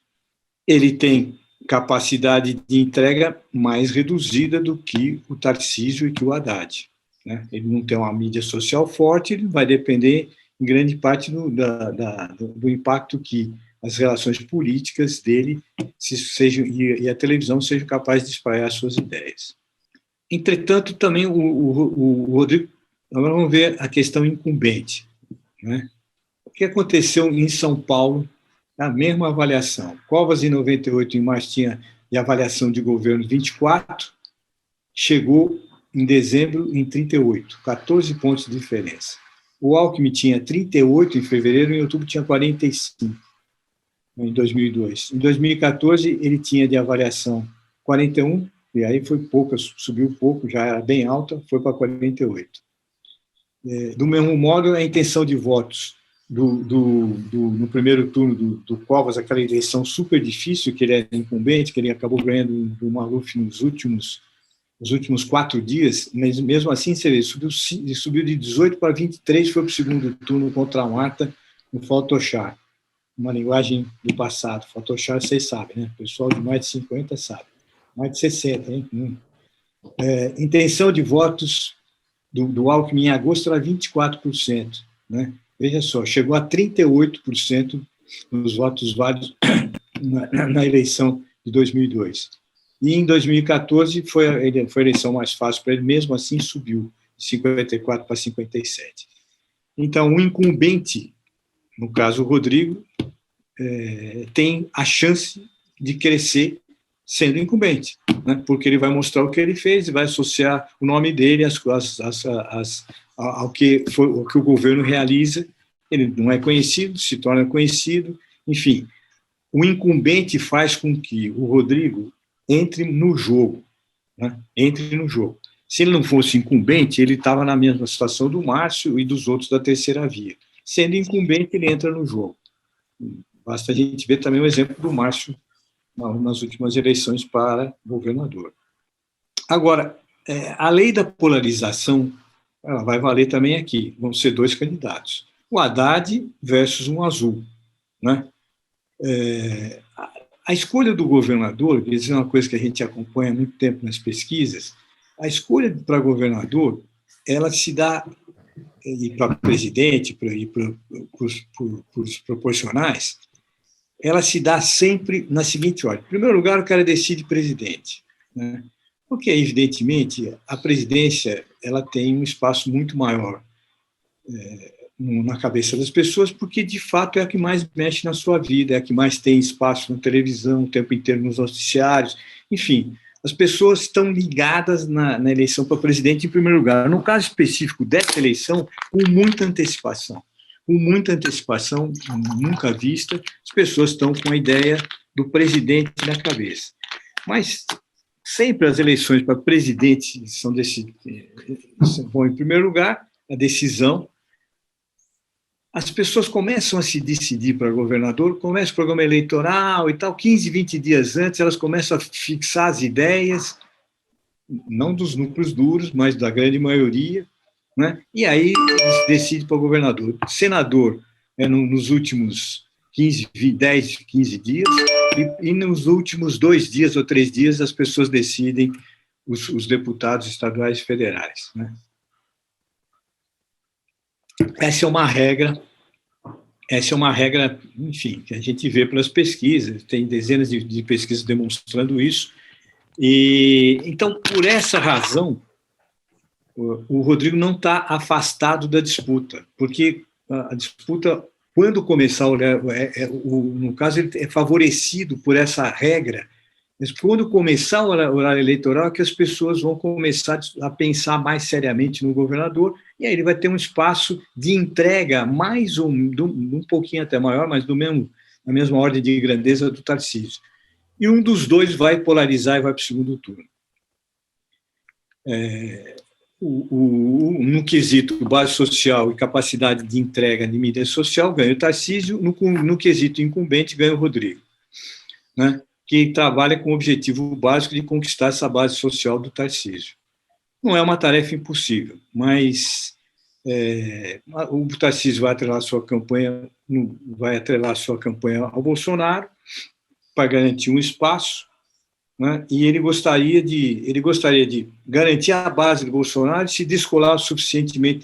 Ele tem capacidade de entrega mais reduzida do que o Tarcísio e que o Haddad, né? Ele não tem uma mídia social forte, ele vai depender, em grande parte, do impacto que as relações políticas dele e a televisão sejam capazes de espalhar suas ideias. Entretanto, também o Rodrigo... Agora vamos ver a questão incumbente, né? O que aconteceu em São Paulo, a mesma avaliação. Covas, em 98, em março, tinha de avaliação de governo 24, chegou em dezembro em 38, 14 pontos de diferença. O Alckmin tinha 38 em fevereiro, em outubro tinha 45, em 2002. Em 2014, ele tinha de avaliação 41, e aí foi pouco, subiu pouco, já era bem alta, foi para 48. Do mesmo modo, a intenção de votos no primeiro turno do Covas, aquela eleição super difícil, que ele era incumbente, que ele acabou ganhando do Maluf nos últimos 4 dias, mas mesmo assim, ele subiu de 18 para 23, foi para o segundo turno contra a Marta, no Photoshop, uma linguagem do passado. Photoshop, vocês sabem, né? O pessoal de mais de 50 sabe. Mais de 60, hein? Intenção de votos do Alckmin em agosto era 24%, né? Veja só, chegou a 38% nos votos válidos na eleição de 2002. E em 2014 foi a eleição mais fácil para ele, mesmo assim subiu de 54 para 57. Então, o incumbente, no caso o Rodrigo, tem a chance de crescer sendo incumbente, né? Porque ele vai mostrar o que ele fez e vai associar o nome dele ao que o governo realiza. Ele não é conhecido, se torna conhecido, enfim. O incumbente faz com que o Rodrigo entre no jogo, né? Entre no jogo. Se ele não fosse incumbente, ele estava na mesma situação do Márcio e dos outros da terceira via. Sendo incumbente, ele entra no jogo. Basta a gente ver também o exemplo do Márcio nas últimas eleições para governador. Agora, a lei da polarização, ela vai valer também aqui. Vão ser 2 candidatos. O Haddad versus um azul, né? A escolha do governador, isso é uma coisa que a gente acompanha há muito tempo nas pesquisas, a escolha para governador, ela se dá, e para presidente, e para os proporcionais, ela se dá sempre na seguinte ordem. Em primeiro lugar, o cara decide presidente, né? Porque, evidentemente, a presidência ela tem um espaço muito maior na cabeça das pessoas, porque, de fato, é a que mais mexe na sua vida, é a que mais tem espaço na televisão, o tempo inteiro nos noticiários, enfim, as pessoas estão ligadas na eleição para presidente em primeiro lugar. No caso específico dessa eleição, com muita antecipação, nunca vista, as pessoas estão com a ideia do presidente na cabeça. Mas sempre as eleições para presidente vão em primeiro lugar, a decisão. As pessoas começam a se decidir para governador, começa o programa eleitoral e tal, 15, 20 dias antes, elas começam a fixar as ideias, não dos núcleos duros, mas da grande maioria, né? E aí decide para governador. Senador nos últimos 10, 15 dias, e nos últimos 2 dias ou 3 dias as pessoas decidem os deputados estaduais e federais, né? Essa é uma regra, enfim, que a gente vê pelas pesquisas, tem dezenas de pesquisas demonstrando isso, e então, por essa razão, o Rodrigo não está afastado da disputa, porque a disputa, quando começar, no caso, ele é favorecido por essa regra, mas quando começar o horário eleitoral é que as pessoas vão começar a pensar mais seriamente no governador, e aí ele vai ter um espaço de entrega um pouquinho até maior, mas na mesma ordem de grandeza do Tarcísio. E um dos dois vai polarizar e vai para o segundo turno. No quesito base social e capacidade de entrega de mídia social, ganha o Tarcísio, no quesito incumbente, ganha o Rodrigo, né? que trabalha com o objetivo básico de conquistar essa base social do Tarcísio. Não é uma tarefa impossível, mas o Tarcísio vai atrelar sua campanha ao Bolsonaro para garantir um espaço, né? E ele gostaria de garantir a base do Bolsonaro e se descolar suficientemente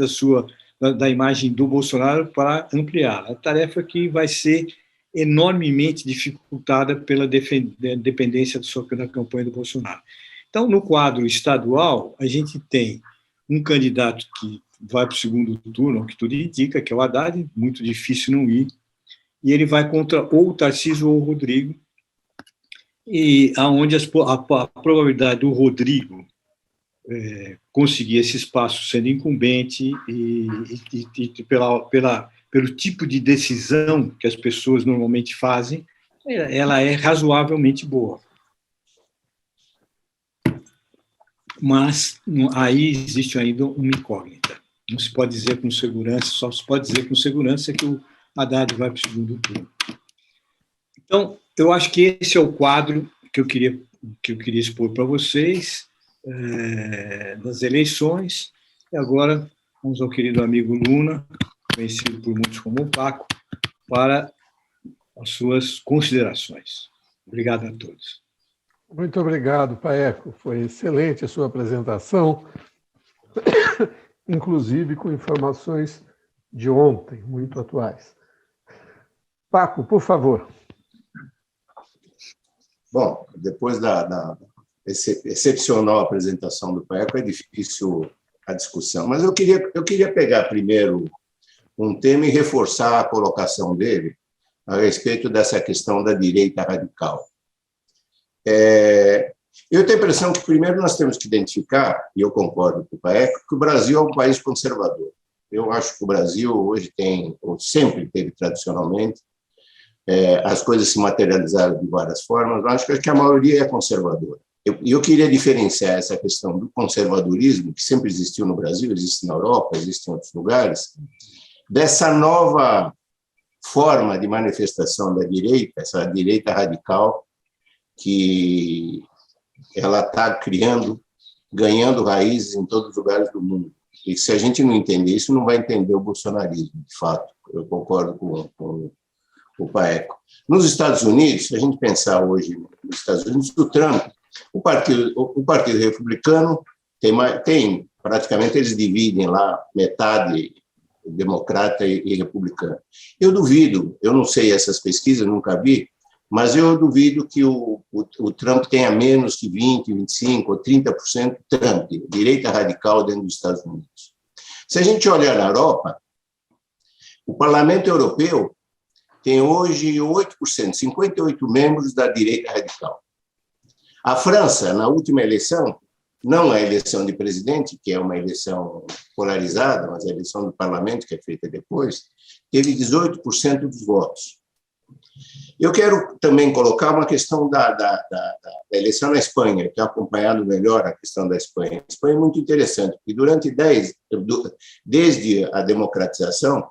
da imagem do Bolsonaro para ampliar. A tarefa que vai ser enormemente dificultada pela dependência da campanha do Bolsonaro. Então, no quadro estadual, a gente tem um candidato que vai para o segundo turno, que tudo indica, que é o Haddad, muito difícil não ir, e ele vai contra ou o Tarcísio ou o Rodrigo, e aonde a probabilidade do Rodrigo conseguir esse espaço sendo incumbente e pelo tipo de decisão que as pessoas normalmente fazem, ela é razoavelmente boa. Mas aí existe ainda uma incógnita. Não se pode dizer com segurança, só se pode dizer com segurança que o Haddad vai para o segundo turno. Então, eu acho que esse é o quadro que eu queria expor para vocês das eleições. E agora, vamos ao querido amigo Luna, conhecido por muitos como o Paco, para as suas considerações. Obrigado a todos. Muito obrigado, Paeco. Foi excelente a sua apresentação, inclusive com informações de ontem, muito atuais. Paco, por favor. Bom, depois da excepcional apresentação do Paeco, é difícil a discussão, mas eu queria pegar primeiro um tema e reforçar a colocação dele a respeito dessa questão da direita radical. Eu tenho a impressão que, primeiro, nós temos que identificar, e eu concordo com o Paeco, que o Brasil é um país conservador. Eu acho que o Brasil hoje tem, ou sempre teve tradicionalmente, as coisas se materializaram de várias formas, mas acho que a maioria é conservadora. Eu queria diferenciar essa questão do conservadorismo, que sempre existiu no Brasil, existe na Europa, existe em outros lugares, dessa nova forma de manifestação da direita, essa direita radical, que ela está ganhando raízes em todos os lugares do mundo. E se a gente não entender isso, não vai entender o bolsonarismo, de fato. Eu concordo com o Paeco. Nos Estados Unidos, se a gente pensar hoje nos Estados Unidos, o Trump, o Partido Republicano tem praticamente, eles dividem lá metade democrata e republicano. Eu duvido, eu não sei essas pesquisas, nunca vi, mas eu duvido que o Trump tenha menos que 20%, 25% ou 30% Trump, direita radical dentro dos Estados Unidos. Se a gente olhar na Europa, o Parlamento Europeu tem hoje 8%, 58 membros da direita radical. A França, na última eleição, não a eleição de presidente, que é uma eleição polarizada, mas a eleição do parlamento, que é feita depois, teve 18% dos votos. Eu quero também colocar uma questão da eleição na Espanha, que é acompanhado melhor a questão da Espanha. A Espanha é muito interessante, porque desde a democratização,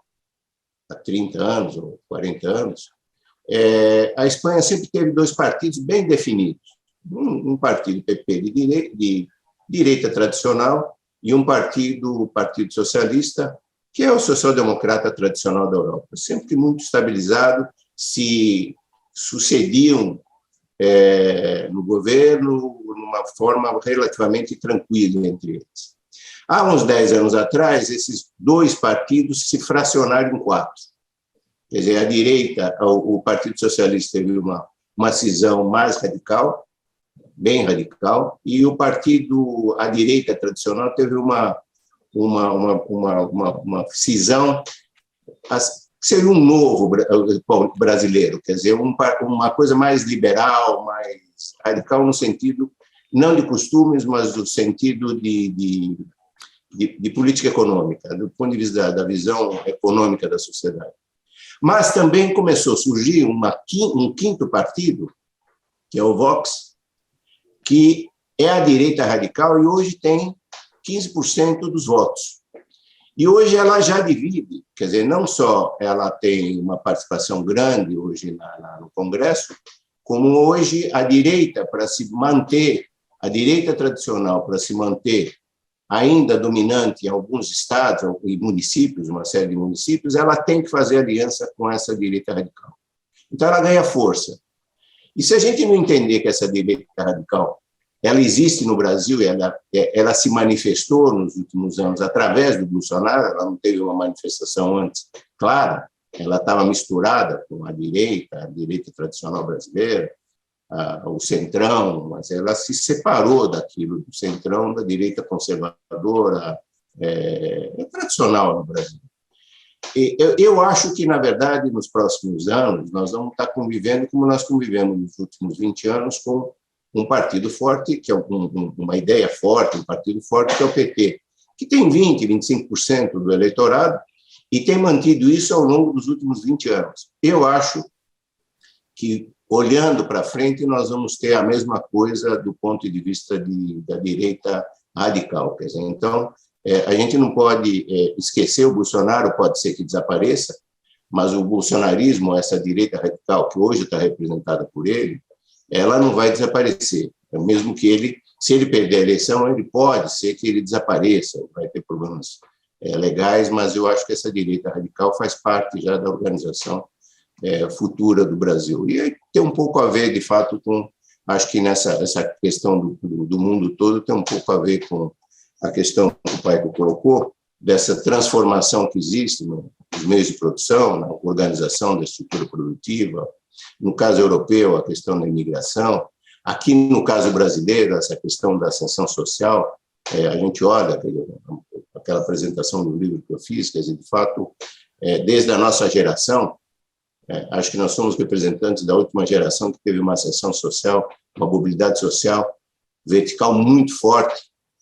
há 30 anos ou 40 anos, a Espanha sempre teve dois partidos bem definidos. Um partido PP de direita tradicional e um partido, o Partido Socialista, que é o social-democrata tradicional da Europa. Sempre muito estabilizado, se sucediam no governo numa forma relativamente tranquila entre eles. Há uns 10 anos atrás, esses dois partidos se fracionaram em 4. Quer dizer, a direita, o Partido Socialista teve uma cisão mais radical, bem radical, e a direita tradicional teve uma cisão, seria um novo brasileiro, quer dizer, uma coisa mais liberal, mais radical no sentido, não de costumes, mas no sentido de política econômica, do ponto de vista da visão econômica da sociedade. Mas também começou a surgir um quinto partido, que é o Vox, que é a direita radical e hoje tem 15% dos votos. E hoje ela já divide, quer dizer, não só ela tem uma participação grande hoje no Congresso, como hoje a direita, para se manter, a direita tradicional, para se manter ainda dominante em alguns estados e municípios, uma série de municípios, ela tem que fazer aliança com essa direita radical. Então, ela ganha força. E se a gente não entender que essa direita radical ela existe no Brasil, ela se manifestou nos últimos anos através do Bolsonaro, ela não teve uma manifestação antes clara, ela estava misturada com a direita tradicional brasileira, o centrão, mas ela se separou daquilo, do centrão, da direita conservadora, tradicional no Brasil. E eu acho que, na verdade, nos próximos anos, nós vamos estar convivendo como nós convivemos nos últimos 20 anos com um partido forte, que é uma ideia forte, um partido forte, que é o PT, que tem 20%, 25% do eleitorado e tem mantido isso ao longo dos últimos 20 anos. Eu acho que, olhando para frente, nós vamos ter a mesma coisa do ponto de vista da direita radical. Quer dizer, então, a gente não pode esquecer o Bolsonaro, pode ser que desapareça, mas o bolsonarismo, essa direita radical, que hoje está representada por ele, ela não vai desaparecer. Mesmo que ele, se ele perder a eleição, ele pode ser que ele desapareça, vai ter problemas legais, mas eu acho que essa direita radical faz parte já da organização futura do Brasil. E aí tem um pouco a ver, de fato, com, acho que essa questão do mundo todo tem um pouco a ver com a questão que o Paico colocou, dessa transformação que existe nos meios de produção, na organização da estrutura produtiva, no caso europeu, a questão da imigração, aqui no caso brasileiro, essa questão da ascensão social, a gente olha aquela apresentação do livro que eu fiz, quer dizer, de fato, desde a nossa geração, acho que nós somos representantes da última geração que teve uma ascensão social, uma mobilidade social vertical muito forte.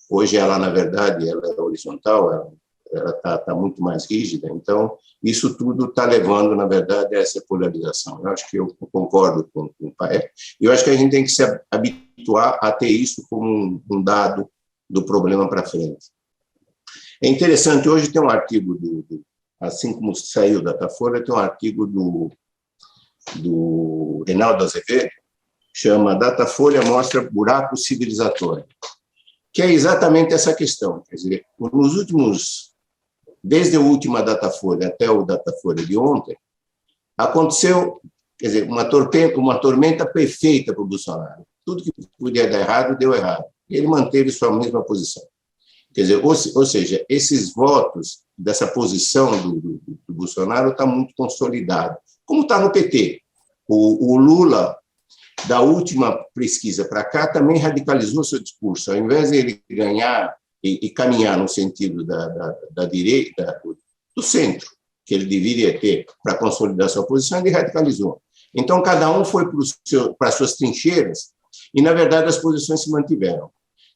Hoje ela, na verdade, ela é horizontal, ela está muito mais rígida. Então, isso tudo está levando, na verdade, a essa polarização. Eu acho que eu concordo com o Paek. Eu acho que a gente tem que se habituar a ter isso como um dado do problema para frente. É interessante, hoje tem um artigo, assim como saiu da Datafolha, tem um artigo do Reinaldo Azevedo, chama Datafolha mostra buraco civilizatório, que é exatamente essa questão. Quer dizer, nos últimos, desde a última Datafolha até o Datafolha de ontem, aconteceu, quer dizer, uma tormenta perfeita para o Bolsonaro. Tudo que podia dar errado, deu errado. Ele manteve sua mesma posição. Quer dizer, ou seja, esses votos dessa posição do Bolsonaro está muito consolidado, como está no PT. O Lula, da última pesquisa para cá, também radicalizou seu discurso. Ao invés de ele ganhar e caminhar no sentido da direita, do centro, que ele deveria ter para consolidar sua posição, ele radicalizou. Então, cada um foi para suas trincheiras e, na verdade, as posições se mantiveram.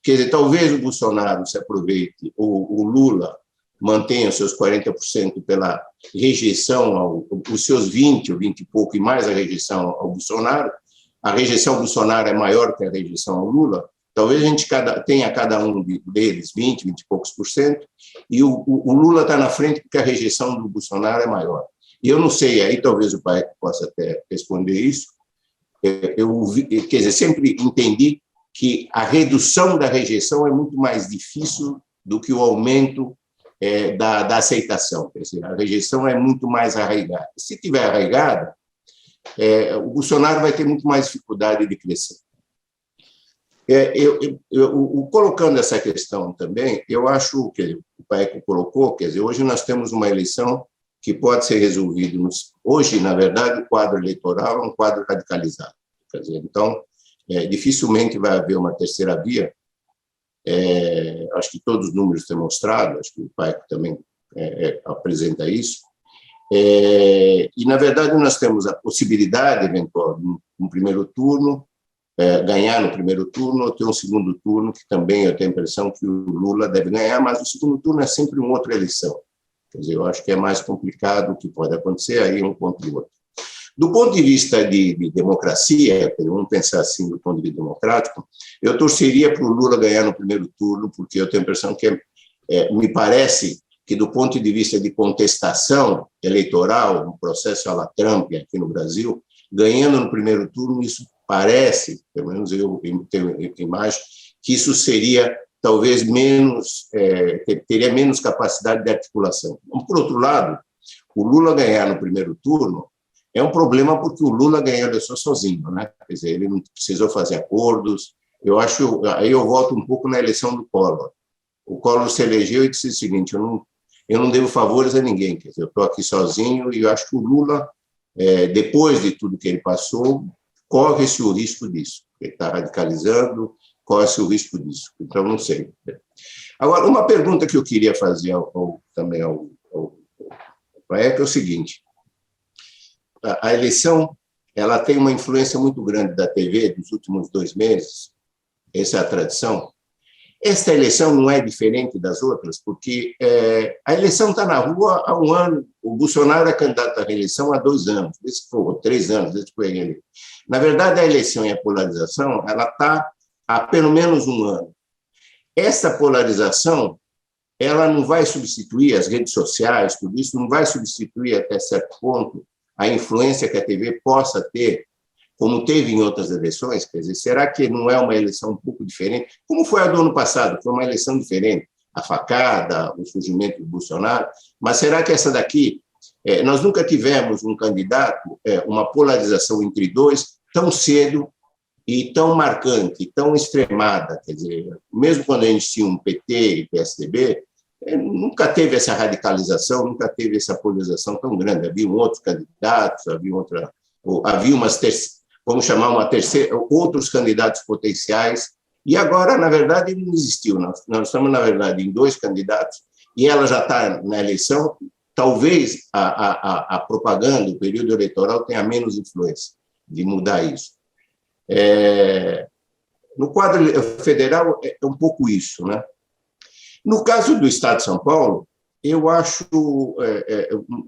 Quer dizer, talvez o Bolsonaro se aproveite, o Lula mantenha os seus 40% pela rejeição, os seus 20 ou 20 e pouco, e mais a rejeição ao Bolsonaro. A rejeição ao Bolsonaro é maior que a rejeição ao Lula. Talvez a gente tenha cada um deles 20, 20 e poucos por cento, e o Lula está na frente porque a rejeição do Bolsonaro é maior. E eu não sei, aí talvez o Paek possa até responder isso. Quer dizer, sempre entendi que a redução da rejeição é muito mais difícil do que o aumento da aceitação. Quer dizer, a rejeição é muito mais arraigada. Se tiver arraigada, o Bolsonaro vai ter muito mais dificuldade de crescer. Colocando essa questão também, eu acho que o Paek colocou, quer dizer, hoje nós temos uma eleição que pode ser resolvida. Hoje, na verdade, o quadro eleitoral é um quadro radicalizado. Quer dizer, então, dificilmente vai haver uma terceira via. Acho que todos os números têm mostrado, acho que o Paek também apresenta isso. E, na verdade, nós temos a possibilidade, eventual, no primeiro turno, ganhar no primeiro turno, ou ter um segundo turno, que também eu tenho a impressão que o Lula deve ganhar, mas o segundo turno é sempre uma outra eleição. Quer dizer, eu acho que é mais complicado o que pode acontecer aí um contra o outro. Do ponto de vista de democracia, vamos pensar assim do ponto de vista democrático, eu torceria para o Lula ganhar no primeiro turno, porque eu tenho a impressão que me parece que do ponto de vista de contestação eleitoral, um processo à la Trump aqui no Brasil, ganhando no primeiro turno, isso parece, pelo menos eu tenho imagem, que isso seria talvez menos, teria menos capacidade de articulação. Por outro lado, o Lula ganhar no primeiro turno é um problema porque o Lula ganhou a eleição sozinho, né? Quer dizer, ele não precisou fazer acordos. Aí eu volto um pouco na eleição do Collor. O Collor se elegeu e disse o seguinte: eu não devo favores a ninguém, quer dizer, eu estou aqui sozinho, e eu acho que o Lula, depois de tudo que ele passou, corre-se o risco disso. Ele está radicalizando, corre-se o risco disso. Então, não sei. Agora, uma pergunta que eu queria fazer também ao PAEC é o seguinte: a eleição ela tem uma influência muito grande da TV dos últimos 2 meses, essa é a tradição. Esta eleição não é diferente das outras, porque a eleição está na rua há 1 ano, o Bolsonaro é candidato à reeleição há 2 anos, 3 anos, desde que foi ele. Na verdade, a eleição e a polarização ela está há pelo menos 1 ano. Essa polarização ela não vai substituir as redes sociais, tudo isso não vai substituir até certo ponto a influência que a TV possa ter, como teve em outras eleições. Quer dizer, será que não é uma eleição um pouco diferente? Como foi a do ano passado, foi uma eleição diferente, a facada, o surgimento do Bolsonaro, mas será que essa daqui, nós nunca tivemos um candidato, uma polarização entre dois tão cedo e tão marcante, tão extremada, quer dizer, mesmo quando a gente tinha um PT e PSDB, nunca teve essa radicalização, nunca teve essa polarização tão grande. Havia outros candidatos, havia umas vamos chamar uma terceira, outros candidatos potenciais, e agora, na verdade, não existiu. Nós estamos, na verdade, em 2 candidatos, e ela já está na eleição. Talvez a propaganda, o período eleitoral, tenha menos influência de mudar isso. No quadro federal, é um pouco isso, né? No caso do Estado de São Paulo, eu acho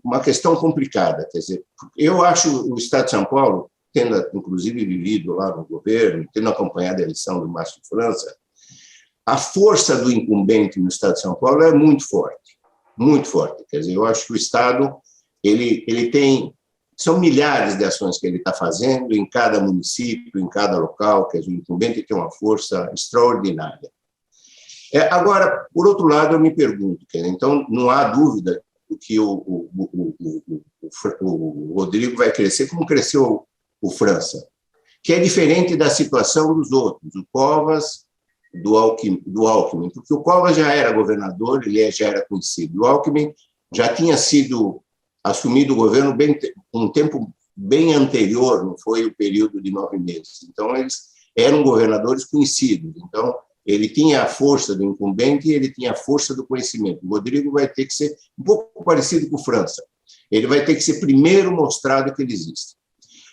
uma questão complicada. Quer dizer, eu acho o Estado de São Paulo, tendo inclusive vivido lá no governo, tendo acompanhado a eleição do Márcio França, a força do incumbente no Estado de São Paulo é muito forte, muito forte. Quer dizer, eu acho que o Estado ele tem, são milhares de ações que ele está fazendo em cada município, em cada local. Quer dizer, o incumbente tem uma força extraordinária. Agora, por outro lado, eu me pergunto, então não há dúvida de que o Rodrigo vai crescer como cresceu o França, que é diferente da situação dos outros, do Covas, do Alckmin, porque o Covas já era governador, ele já era conhecido. O Alckmin já tinha sido assumido o governo um tempo bem anterior, não foi o período de 9 meses. Então, eles eram governadores conhecidos. Então, ele tinha a força do incumbente e ele tinha a força do conhecimento. O Rodrigo vai ter que ser um pouco parecido com o França. Ele vai ter que ser primeiro mostrado que ele existe.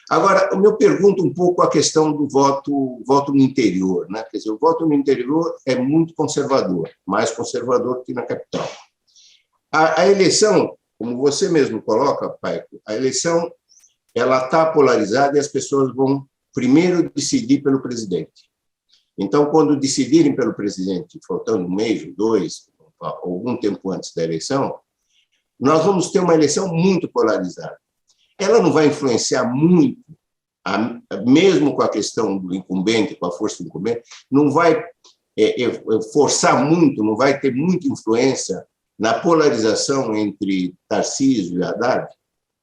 Agora, eu me pergunto um pouco a questão do voto no interior, né? Quer dizer, o voto no interior é muito conservador, mais conservador que na capital. A eleição, como você mesmo coloca, Paico, a eleição ela está polarizada e as pessoas vão primeiro decidir pelo presidente. Então, quando decidirem pelo presidente, faltando 1 mês, 2, algum tempo antes da eleição, nós vamos ter uma eleição muito polarizada. Ela não vai influenciar muito, mesmo com a questão do incumbente, com a força do incumbente, não vai forçar muito, não vai ter muita influência na polarização entre Tarcísio e Haddad?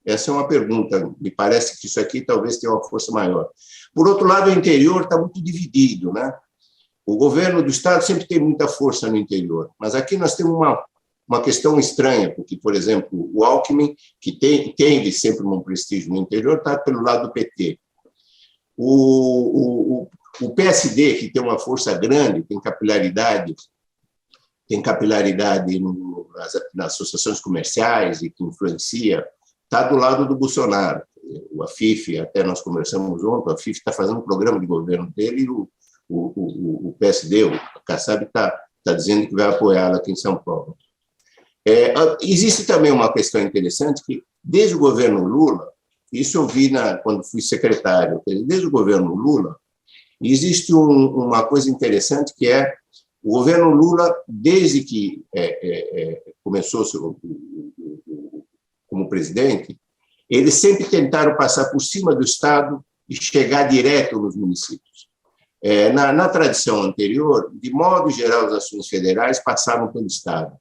Essa é uma pergunta. Me parece que isso aqui talvez tenha uma força maior. Por outro lado, o interior está muito dividido, né? O governo do Estado sempre tem muita força no interior, mas aqui nós temos uma questão estranha, porque, por exemplo, o Alckmin, que teve sempre um prestígio no interior, está pelo lado do PT. O PSD, que tem uma força grande, tem capilaridade nas associações comerciais e que influencia, está do lado do Bolsonaro. O AFIF, até nós conversamos ontem, o AFIF está fazendo um programa de governo dele e o PSD, o Kassab, está dizendo que vai apoiá-lo aqui em São Paulo. Existe também uma questão interessante que, desde o governo Lula, isso eu vi quando fui secretário, desde o governo Lula, existe uma coisa interessante que é o governo Lula, desde que começou como presidente, eles sempre tentaram passar por cima do Estado e chegar direto nos municípios. Na tradição anterior, de modo geral, as ações federais passavam pelo Estado.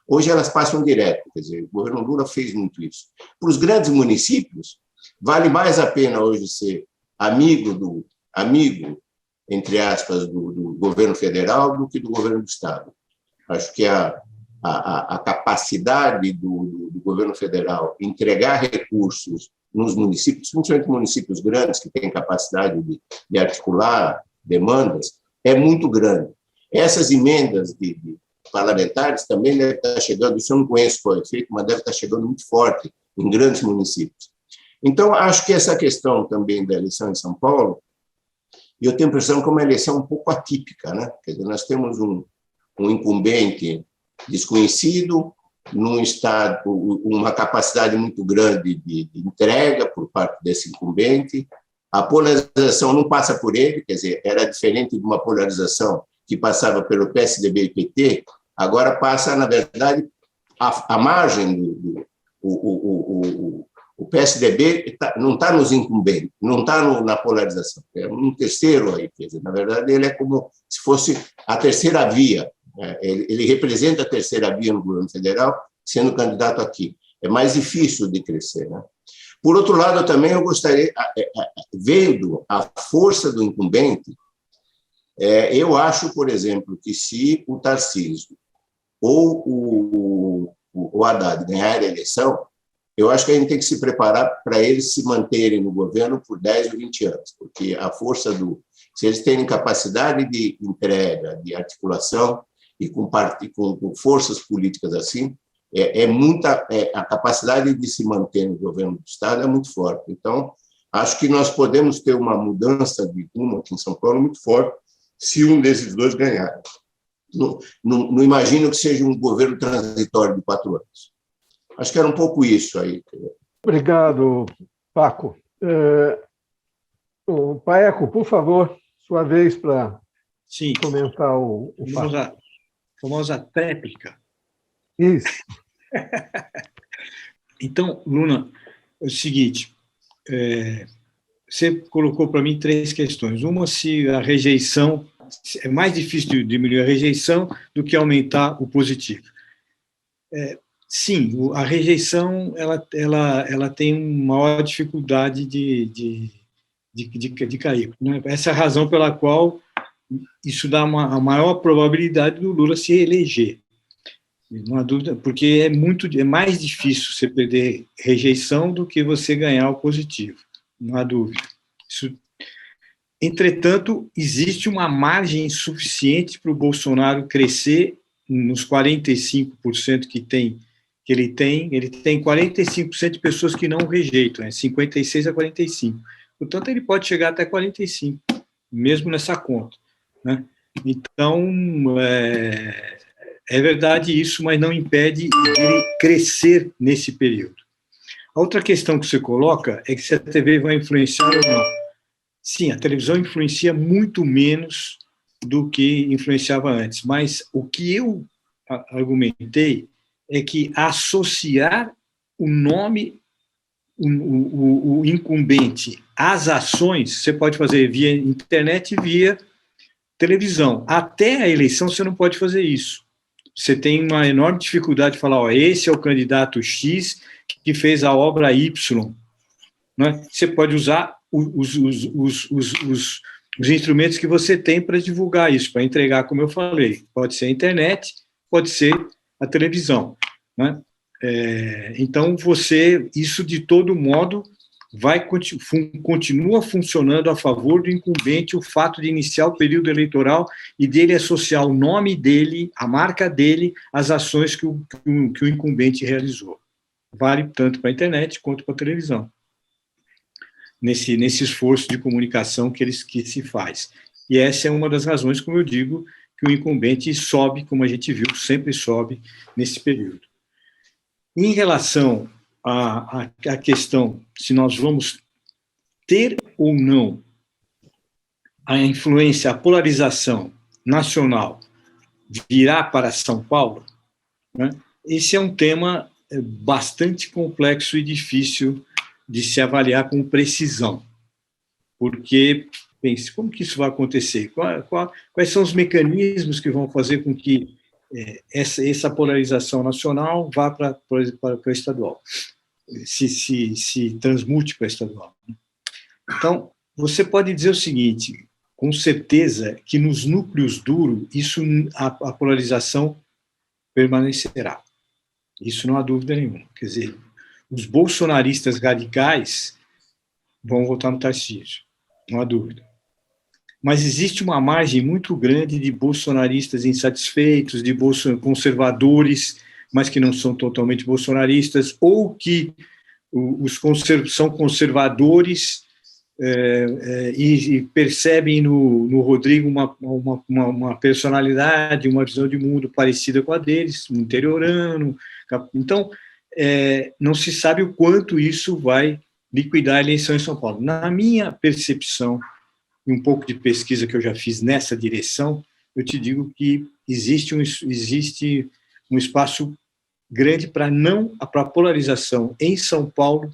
Hoje elas passam direto, quer dizer, o governo Lula fez muito isso. Para os grandes municípios, vale mais a pena hoje ser amigo, entre aspas, do governo federal do que do governo do Estado. Acho que a capacidade do governo federal entregar recursos nos municípios, principalmente municípios grandes, que têm capacidade de articular demandas, é muito grande. Essas emendas de parlamentares também devem estar chegando, isso eu não conheço qual é o efeito, mas deve estar chegando muito forte em grandes municípios. Então, acho que essa questão também da eleição em São Paulo, eu tenho a impressão que é uma eleição um pouco atípica, né? Quer dizer, nós temos um incumbente desconhecido, num estado, uma capacidade muito grande de entrega por parte desse incumbente. A polarização não passa por ele, quer dizer, era diferente de uma polarização que passava pelo PSDB e PT, agora passa, na verdade, a margem o PSDB não está nos incumbentes, não está na polarização, é um terceiro aí, quer dizer, na verdade, ele é como se fosse a terceira via, né? Ele representa a terceira via no governo federal, sendo candidato aqui. É mais difícil de crescer, né? Por outro lado, também eu gostaria, vendo a força do incumbente, eu acho, por exemplo, que se o Tarcísio ou o Haddad ganhar a eleição, eu acho que a gente tem que se preparar para eles se manterem no governo por 10 ou 20 anos, porque a força se eles terem capacidade de entrega, de articulação e com forças políticas assim, a capacidade de se manter no governo do Estado é muito forte. Então, acho que nós podemos ter uma mudança de rumo aqui em São Paulo muito forte se um desses dois ganhar. Não imagino que seja um governo transitório de 4 anos. Acho que era um pouco isso aí. Obrigado, Paco. O Paeco, por favor, sua vez para comentar o fato. Famosa tréplica. Isso. Então, Luna, é o seguinte, você colocou para mim 3 questões. Uma, se a rejeição, é mais difícil diminuir a rejeição do que aumentar o positivo. Sim, a rejeição ela tem uma maior dificuldade de cair, né? Essa é a razão pela qual isso dá a maior probabilidade do Lula se reeleger. Não há dúvida, porque é mais difícil você perder rejeição do que você ganhar o positivo. Não há dúvida. Entretanto, existe uma margem suficiente para o Bolsonaro crescer nos 45% que ele tem 45% de pessoas que não rejeitam, 56 a 45. Portanto, ele pode chegar até 45, mesmo nessa conta, né? Então, é verdade isso, mas não impede ele crescer nesse período. A outra questão que você coloca é que se a TV vai influenciar ou não. Sim, a televisão influencia muito menos do que influenciava antes, mas o que eu argumentei é que associar o nome, o incumbente às ações, você pode fazer via internet e via televisão. Até a eleição você não pode fazer isso. Você tem uma enorme dificuldade de falar, esse é o candidato X que fez a obra Y, né? Você pode usar os instrumentos que você tem para divulgar isso, para entregar, como eu falei. Pode ser a internet, pode ser a televisão, né? Então, isso de todo modo continua funcionando a favor do incumbente o fato de iniciar o período eleitoral e dele associar o nome dele, a marca dele, às ações que o incumbente realizou. Vale tanto para a internet quanto para a televisão, nesse esforço de comunicação que se faz. E essa é uma das razões, como eu digo, que o incumbente sobe, como a gente viu, sempre sobe nesse período. Em relação à questão se nós vamos ter ou não a influência, a polarização nacional virar para São Paulo, né? Esse é um tema bastante complexo e difícil de se avaliar com precisão. porque, pense, como que isso vai acontecer? Quais são os mecanismos que vão fazer com que essa polarização nacional vá para a estadual, se transmute para a estadual? Então, você pode dizer o seguinte, com certeza que nos núcleos duros, a polarização permanecerá. Isso não há dúvida nenhuma. Quer dizer, os bolsonaristas radicais vão votar no Tarcísio, não há dúvida. Mas existe uma margem muito grande de bolsonaristas insatisfeitos, de conservadores, mas que não são totalmente bolsonaristas, ou que são conservadores e percebem no Rodrigo uma personalidade, uma visão de mundo parecida com a deles, um interiorano. Então, não se sabe o quanto isso vai liquidar a eleição em São Paulo. Na minha percepção, e um pouco de pesquisa que eu já fiz nessa direção, eu te digo que existe um espaço grande para a polarização em São Paulo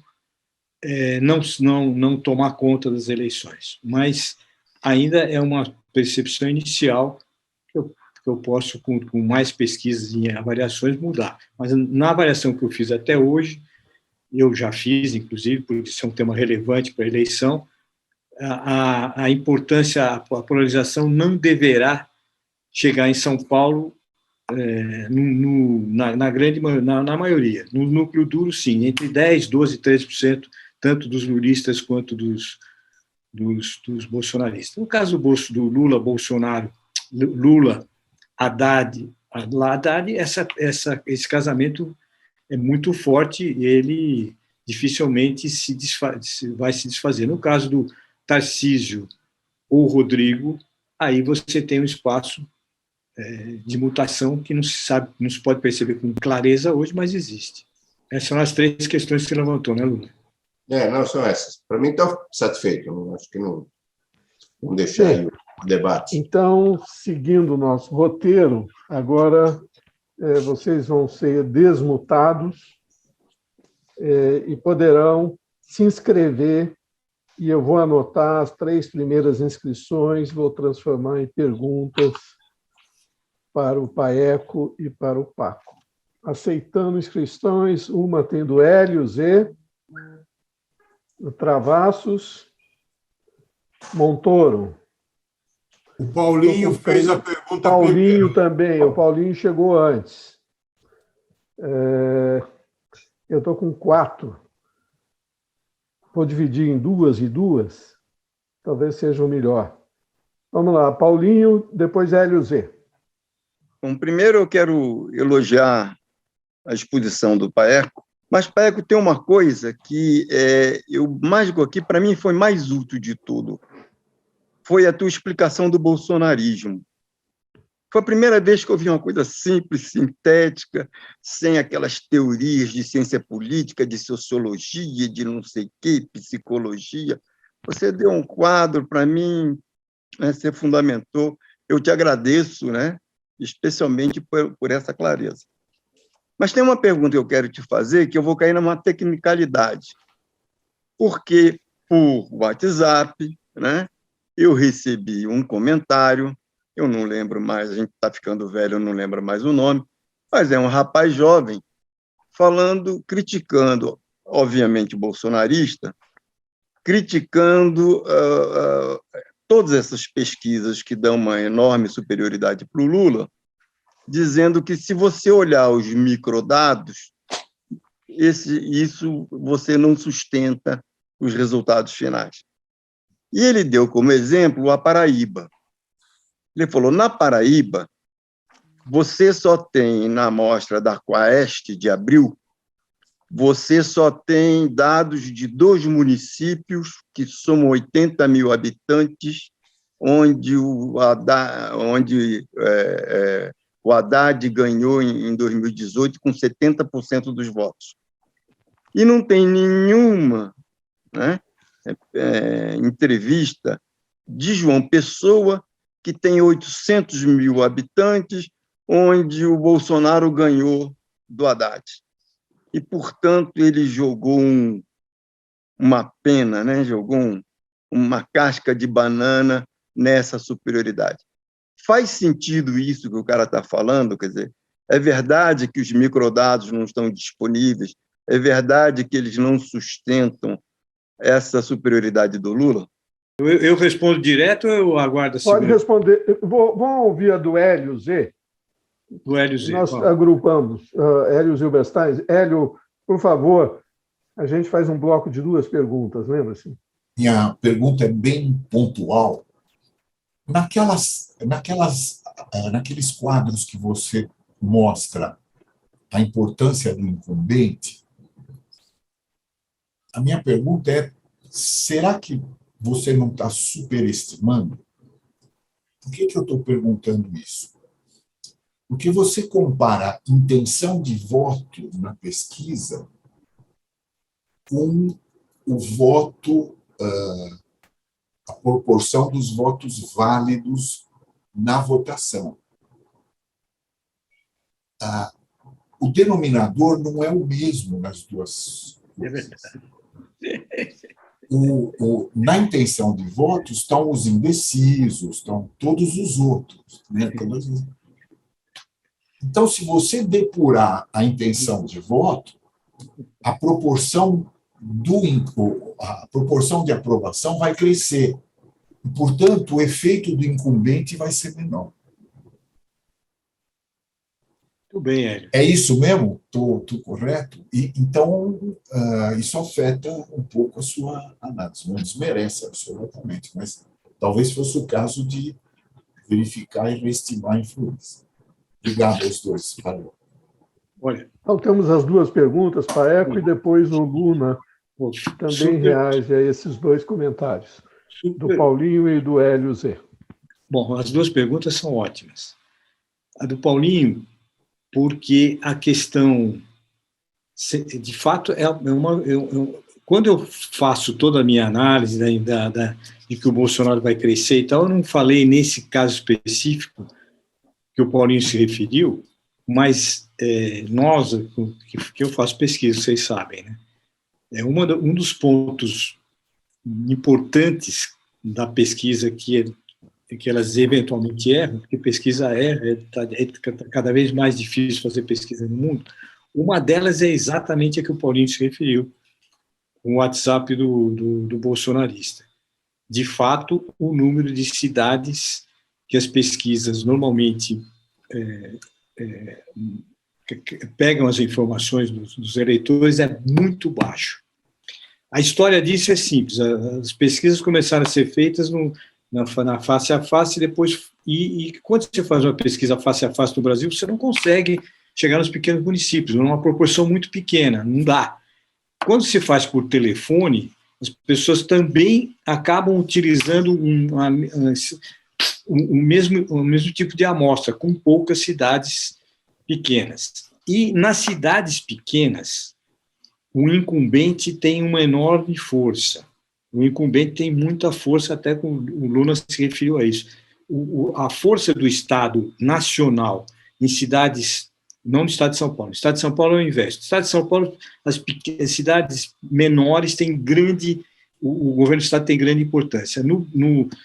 não tomar conta das eleições. Mas ainda é uma percepção inicial que eu posso, com mais pesquisas e avaliações, mudar. Mas na avaliação que eu fiz até hoje, eu já fiz, inclusive, porque isso é um tema relevante para a eleição, a importância, a polarização não deverá chegar em São Paulo na maioria. No núcleo duro, sim, entre 10%, 12%, 13%, tanto dos lulistas quanto dos bolsonaristas. No caso do Lula, Bolsonaro, Lula, Haddad, esse casamento é muito forte e ele dificilmente vai se desfazer. No caso do Tarcísio ou Rodrigo, aí você tem um espaço de mutação que não se sabe, não se pode perceber com clareza hoje, mas existe. Essas são as 3 questões que você levantou, né, Lula? Não são essas. Para mim, estou satisfeito. Acho que não deixar aí o debate. Então, seguindo o nosso roteiro, agora vocês vão ser desmutados e poderão se inscrever, e eu vou anotar as 3 primeiras inscrições, vou transformar em perguntas para o Paeco e para o Paco. Aceitando inscrições, uma tem do Hélio Z, do Travassos, Montoro. O Paulinho fez a pergunta Paulinho primeiro. também, o Paulinho chegou antes. Eu estou com 4. Vou dividir em 2 e 2, talvez seja o melhor. Vamos lá, Paulinho, depois Hélio Z. Bom, primeiro eu quero elogiar a exposição do Paeco, mas, Paeco, tem uma coisa que eu mais aqui, para mim, foi mais útil de tudo. Foi a tua explicação do bolsonarismo. Foi a primeira vez que eu vi uma coisa simples, sintética, sem aquelas teorias de ciência política, de sociologia, de não sei o quê, psicologia. Você deu um quadro para mim, você fundamentou. Eu te agradeço, né? Especialmente por essa clareza. Mas tem uma pergunta que eu quero te fazer, que eu vou cair numa tecnicalidade. Porque, por WhatsApp, né, eu recebi um comentário, eu não lembro mais, a gente está ficando velho, eu não lembro mais o nome, mas é um rapaz jovem criticando, obviamente, bolsonarista, criticando todas essas pesquisas que dão uma enorme superioridade para o Lula, dizendo que, se você olhar os microdados, isso você não sustenta os resultados finais. E ele deu como exemplo a Paraíba. Ele falou, na Paraíba, você só tem, na amostra da Quaest de abril, você só tem dados de 2 municípios que somam 80 mil habitantes, onde o Haddad ganhou em 2018 com 70% dos votos. E não tem nenhuma, né, entrevista de João Pessoa, que tem 800 mil habitantes, onde o Bolsonaro ganhou do Haddad. E, portanto, ele jogou uma pena, né, jogou uma casca de banana nessa superioridade. Faz sentido isso que o cara está falando? Quer dizer, é verdade que os microdados não estão disponíveis? É verdade que eles não sustentam essa superioridade do Lula? Eu respondo direto ou eu aguardo a Pode segunda? responder. Vamos ouvir a do Hélio Z. Do Hélio Z. Nós agrupamos Hélio Zilberstein. Hélio, por favor, a gente faz um bloco de 2 perguntas, lembra-se? Minha pergunta é bem pontual. Naqueles quadros que você mostra a importância do incumbente, a minha pergunta é: será que você não está superestimando? Por que eu estou perguntando isso? Porque você compara a intenção de voto na pesquisa com o voto, a proporção dos votos válidos na votação. O denominador não é o mesmo nas duas coisas. É verdade. Na intenção de voto estão os indecisos, estão todos os outros, né? Então, se você depurar a intenção de voto, a proporção de aprovação vai crescer. E, portanto, o efeito do incumbente vai ser menor. Muito bem, Hélio. É isso mesmo? Estou correto? Então, isso afeta um pouco a sua análise. Não desmerece absolutamente, mas talvez fosse o caso de verificar e reestimar a influência. Obrigado aos dois. Valeu. Olha, Então, temos as 2 perguntas, Paeco, e depois o Luna também reage a esses 2 comentários, do Paulinho e do Hélio Z. Bom, as 2 perguntas são ótimas. A do Paulinho, porque a questão, de fato, quando eu faço toda a minha análise de que o Bolsonaro vai crescer e tal, eu não falei nesse caso específico que o Paulinho se referiu, mas nós, que eu faço pesquisa, vocês sabem, né? Um dos pontos importantes da pesquisa que elas eventualmente erram, porque pesquisa erra, é cada vez mais difícil fazer pesquisa no mundo. Uma delas é exatamente a que o Paulinho se referiu, com o WhatsApp do bolsonarista. De fato, o número de cidades que as pesquisas normalmente pegam as informações dos eleitores é muito baixo. A história disso é simples. As pesquisas começaram a ser feitas na face a face, e quando você faz uma pesquisa face a face no Brasil, você não consegue chegar nos pequenos municípios, numa proporção muito pequena, não dá. Quando se faz por telefone, as pessoas também acabam utilizando o mesmo tipo de amostra, com poucas cidades pequenas. E nas cidades pequenas, o incumbente tem uma enorme força. O incumbente tem muita força, até o Lula se referiu a isso. A força do Estado nacional em cidades, não no Estado de São Paulo, no Estado de São Paulo é o inverso. No Estado de São Paulo, as cidades menores têm o governo do Estado tem grande importância.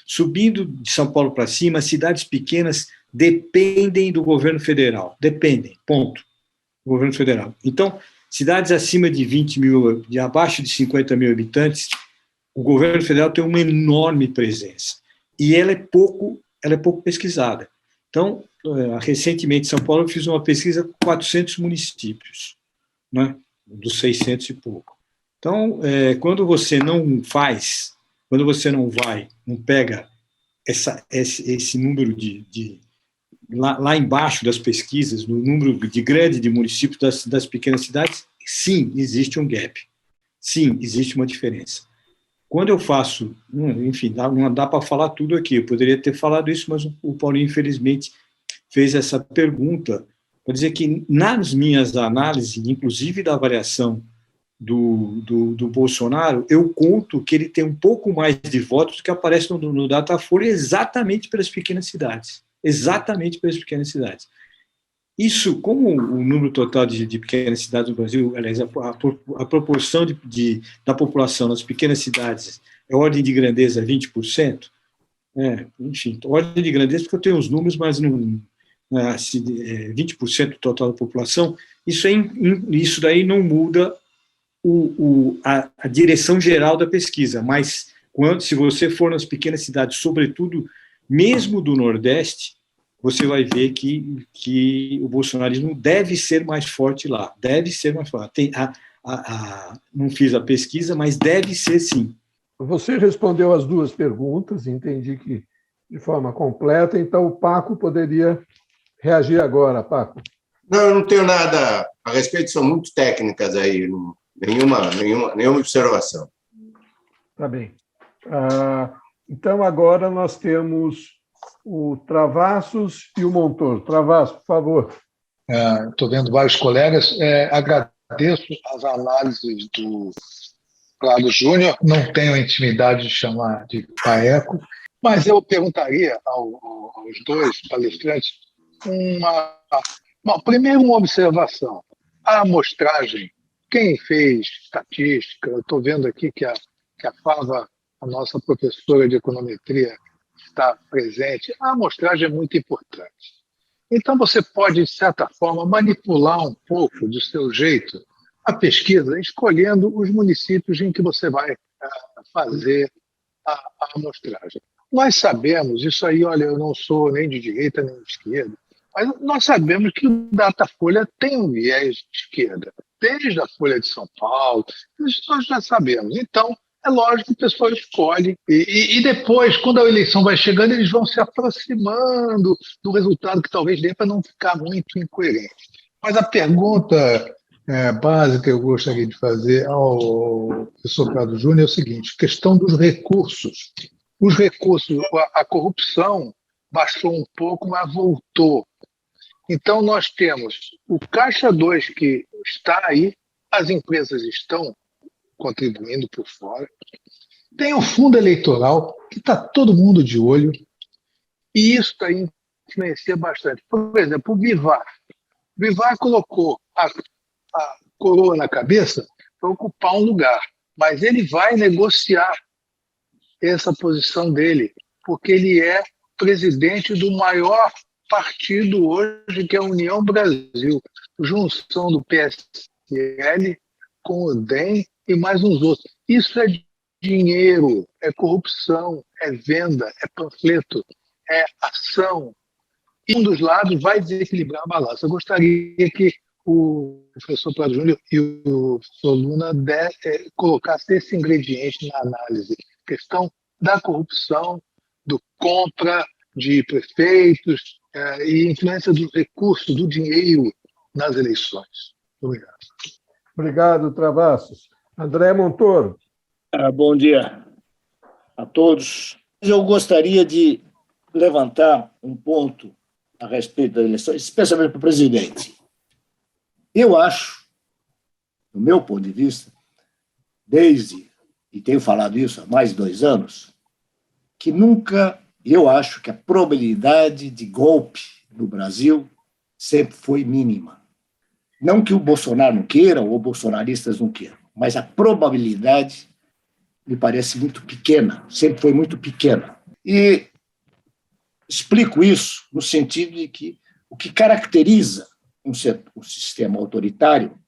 Subindo de São Paulo para cima, as cidades pequenas dependem do governo federal. Dependem, ponto. Do governo federal. Então, cidades acima de 20 mil, de abaixo de 50 mil habitantes, o governo federal tem uma enorme presença. E ela é pouco pesquisada. Então, recentemente, em São Paulo, eu fiz uma pesquisa com 400 municípios, né, dos 600 e pouco. Então, quando você não pega esse número lá embaixo das pesquisas, no número grande de municípios das pequenas cidades, sim, existe um gap. Sim, existe uma diferença. Quando eu faço, enfim, não dá para falar tudo aqui, eu poderia ter falado isso, mas o Paulinho, infelizmente, fez essa pergunta para dizer que, nas minhas análises, inclusive da avaliação do Bolsonaro, eu conto que ele tem um pouco mais de votos do que aparece no Datafolha exatamente pelas pequenas cidades. Exatamente pelas pequenas cidades. Isso, como o número total de pequenas cidades no Brasil, aliás, a proporção da população nas pequenas cidades é ordem de grandeza 20%. Enfim, ordem de grandeza, porque eu tenho os números, mas não, 20% do total da população, isso daí não muda a direção geral da pesquisa, mas se você for nas pequenas cidades, sobretudo mesmo do Nordeste, você vai ver que o bolsonarismo deve ser mais forte lá, deve ser mais forte. Não fiz a pesquisa, mas deve ser sim. Você respondeu as duas perguntas, entendi que de forma completa, então o Paco poderia reagir agora, Paco. Não, eu não tenho nada a respeito, são muito técnicas aí, nenhuma observação. Tá bem. Então, agora nós temos o Travassos e o Montoro. Travassos, por favor. Estou vendo vários colegas. Agradeço as análises do Prado Júnior. Não tenho a intimidade de chamar de Paeco, mas eu perguntaria aos dois palestrantes primeiro uma observação. A amostragem, quem fez estatística, eu estou vendo aqui que a Fava, a nossa professora de econometria, está presente, a amostragem é muito importante. Então, você pode, de certa forma, manipular um pouco, do seu jeito, a pesquisa, escolhendo os municípios em que você vai fazer a amostragem. Nós sabemos, isso aí, olha, eu não sou nem de direita nem de esquerda, mas nós sabemos que o Datafolha tem um viés de esquerda, desde a Folha de São Paulo, isso nós já sabemos. Então, é lógico que o pessoal escolhe. E depois, quando a eleição vai chegando, eles vão se aproximando do resultado que talvez dê para não ficar muito incoerente. Mas a pergunta básica que eu gostaria de fazer ao professor Prado Júnior é o seguinte: questão dos recursos. Os recursos, a corrupção baixou um pouco, mas voltou. Então, nós temos o Caixa 2 que está aí, as empresas estão contribuindo por fora. Tem o fundo eleitoral, que está todo mundo de olho, e isso aí influencia bastante. Por exemplo, o Bivar. O Bivar colocou a coroa na cabeça para ocupar um lugar, mas ele vai negociar essa posição dele, porque ele é presidente do maior partido hoje, que é a União Brasil, junção do PSL com o DEM e mais uns outros. Isso é dinheiro, é corrupção, é venda, é panfleto, é ação. E um dos lados vai desequilibrar a balança. Eu gostaria que o professor Prado Júnior e o professor Luna colocassem esse ingrediente na análise. A questão da corrupção, do compra de prefeitos e influência dos recursos, do dinheiro nas eleições. Obrigado. Obrigado, Travassos. André Montoro. Bom dia a todos. Eu gostaria de levantar um ponto a respeito das eleições, especialmente para o presidente. Eu acho, do meu ponto de vista, e tenho falado isso há mais de 2 anos, que eu acho que a probabilidade de golpe no Brasil sempre foi mínima. Não que o Bolsonaro não queira, ou bolsonaristas não queiram, mas a probabilidade me parece muito pequena, sempre foi muito pequena. E explico isso no sentido de que o que caracteriza um sistema autoritário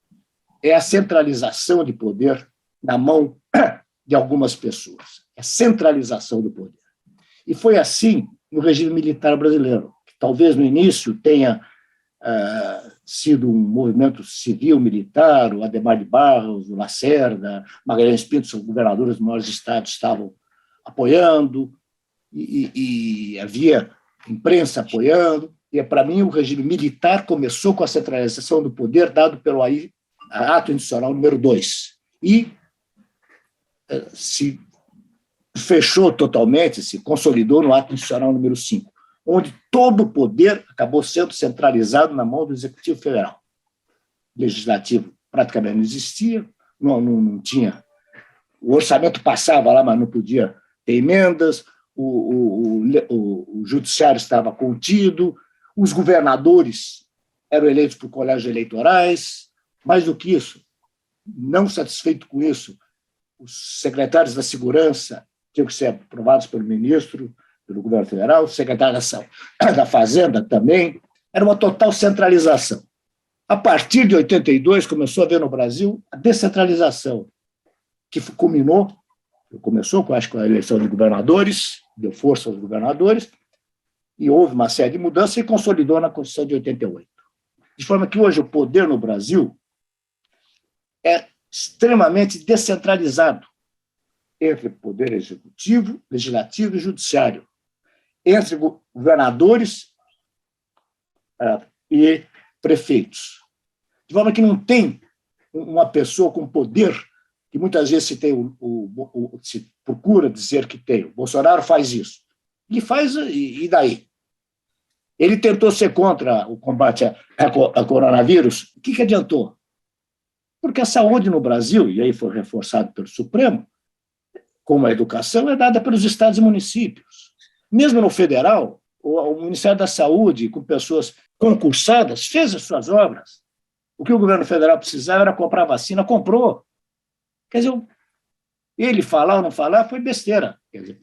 é a centralização de poder na mão de algumas pessoas, a centralização do poder. E foi assim no regime militar brasileiro, que talvez no início tenha sido um movimento civil-militar, o Adhemar de Barros, o Lacerda, Magalhães Pinto, os governadores dos maiores estados estavam apoiando, e havia imprensa apoiando, e para mim o regime militar começou com a centralização do poder dado pelo ato institucional número 2, e se fechou totalmente, se consolidou no ato institucional número 5, onde todo o poder acabou sendo centralizado na mão do Executivo Federal. O Legislativo praticamente não existia, não tinha. O orçamento passava lá, mas não podia ter emendas, o Judiciário estava contido, os governadores eram eleitos por colégios eleitorais. Mais do que isso, não satisfeito com isso, os secretários da Segurança tinham que ser aprovados pelo ministro, pelo governo federal, o secretário da Fazenda também. Era uma total centralização. A partir de 82, começou a haver no Brasil a descentralização, que começou com a eleição de governadores, deu força aos governadores, e houve uma série de mudanças e consolidou na Constituição de 88. De forma que hoje o poder no Brasil é extremamente descentralizado entre poder executivo, legislativo e judiciário, entre governadores e prefeitos. De forma que não tem uma pessoa com poder, que muitas vezes se procura dizer que tem. O Bolsonaro faz isso. E faz, e daí? Ele tentou ser contra o combate a coronavírus. O que adiantou? Porque a saúde no Brasil, e aí foi reforçado pelo Supremo, como a educação, é dada pelos estados e municípios. Mesmo no federal, o Ministério da Saúde, com pessoas concursadas, fez as suas obras. O que o governo federal precisava era comprar vacina, comprou. Quer dizer, ele falar ou não falar foi besteira. Quer dizer,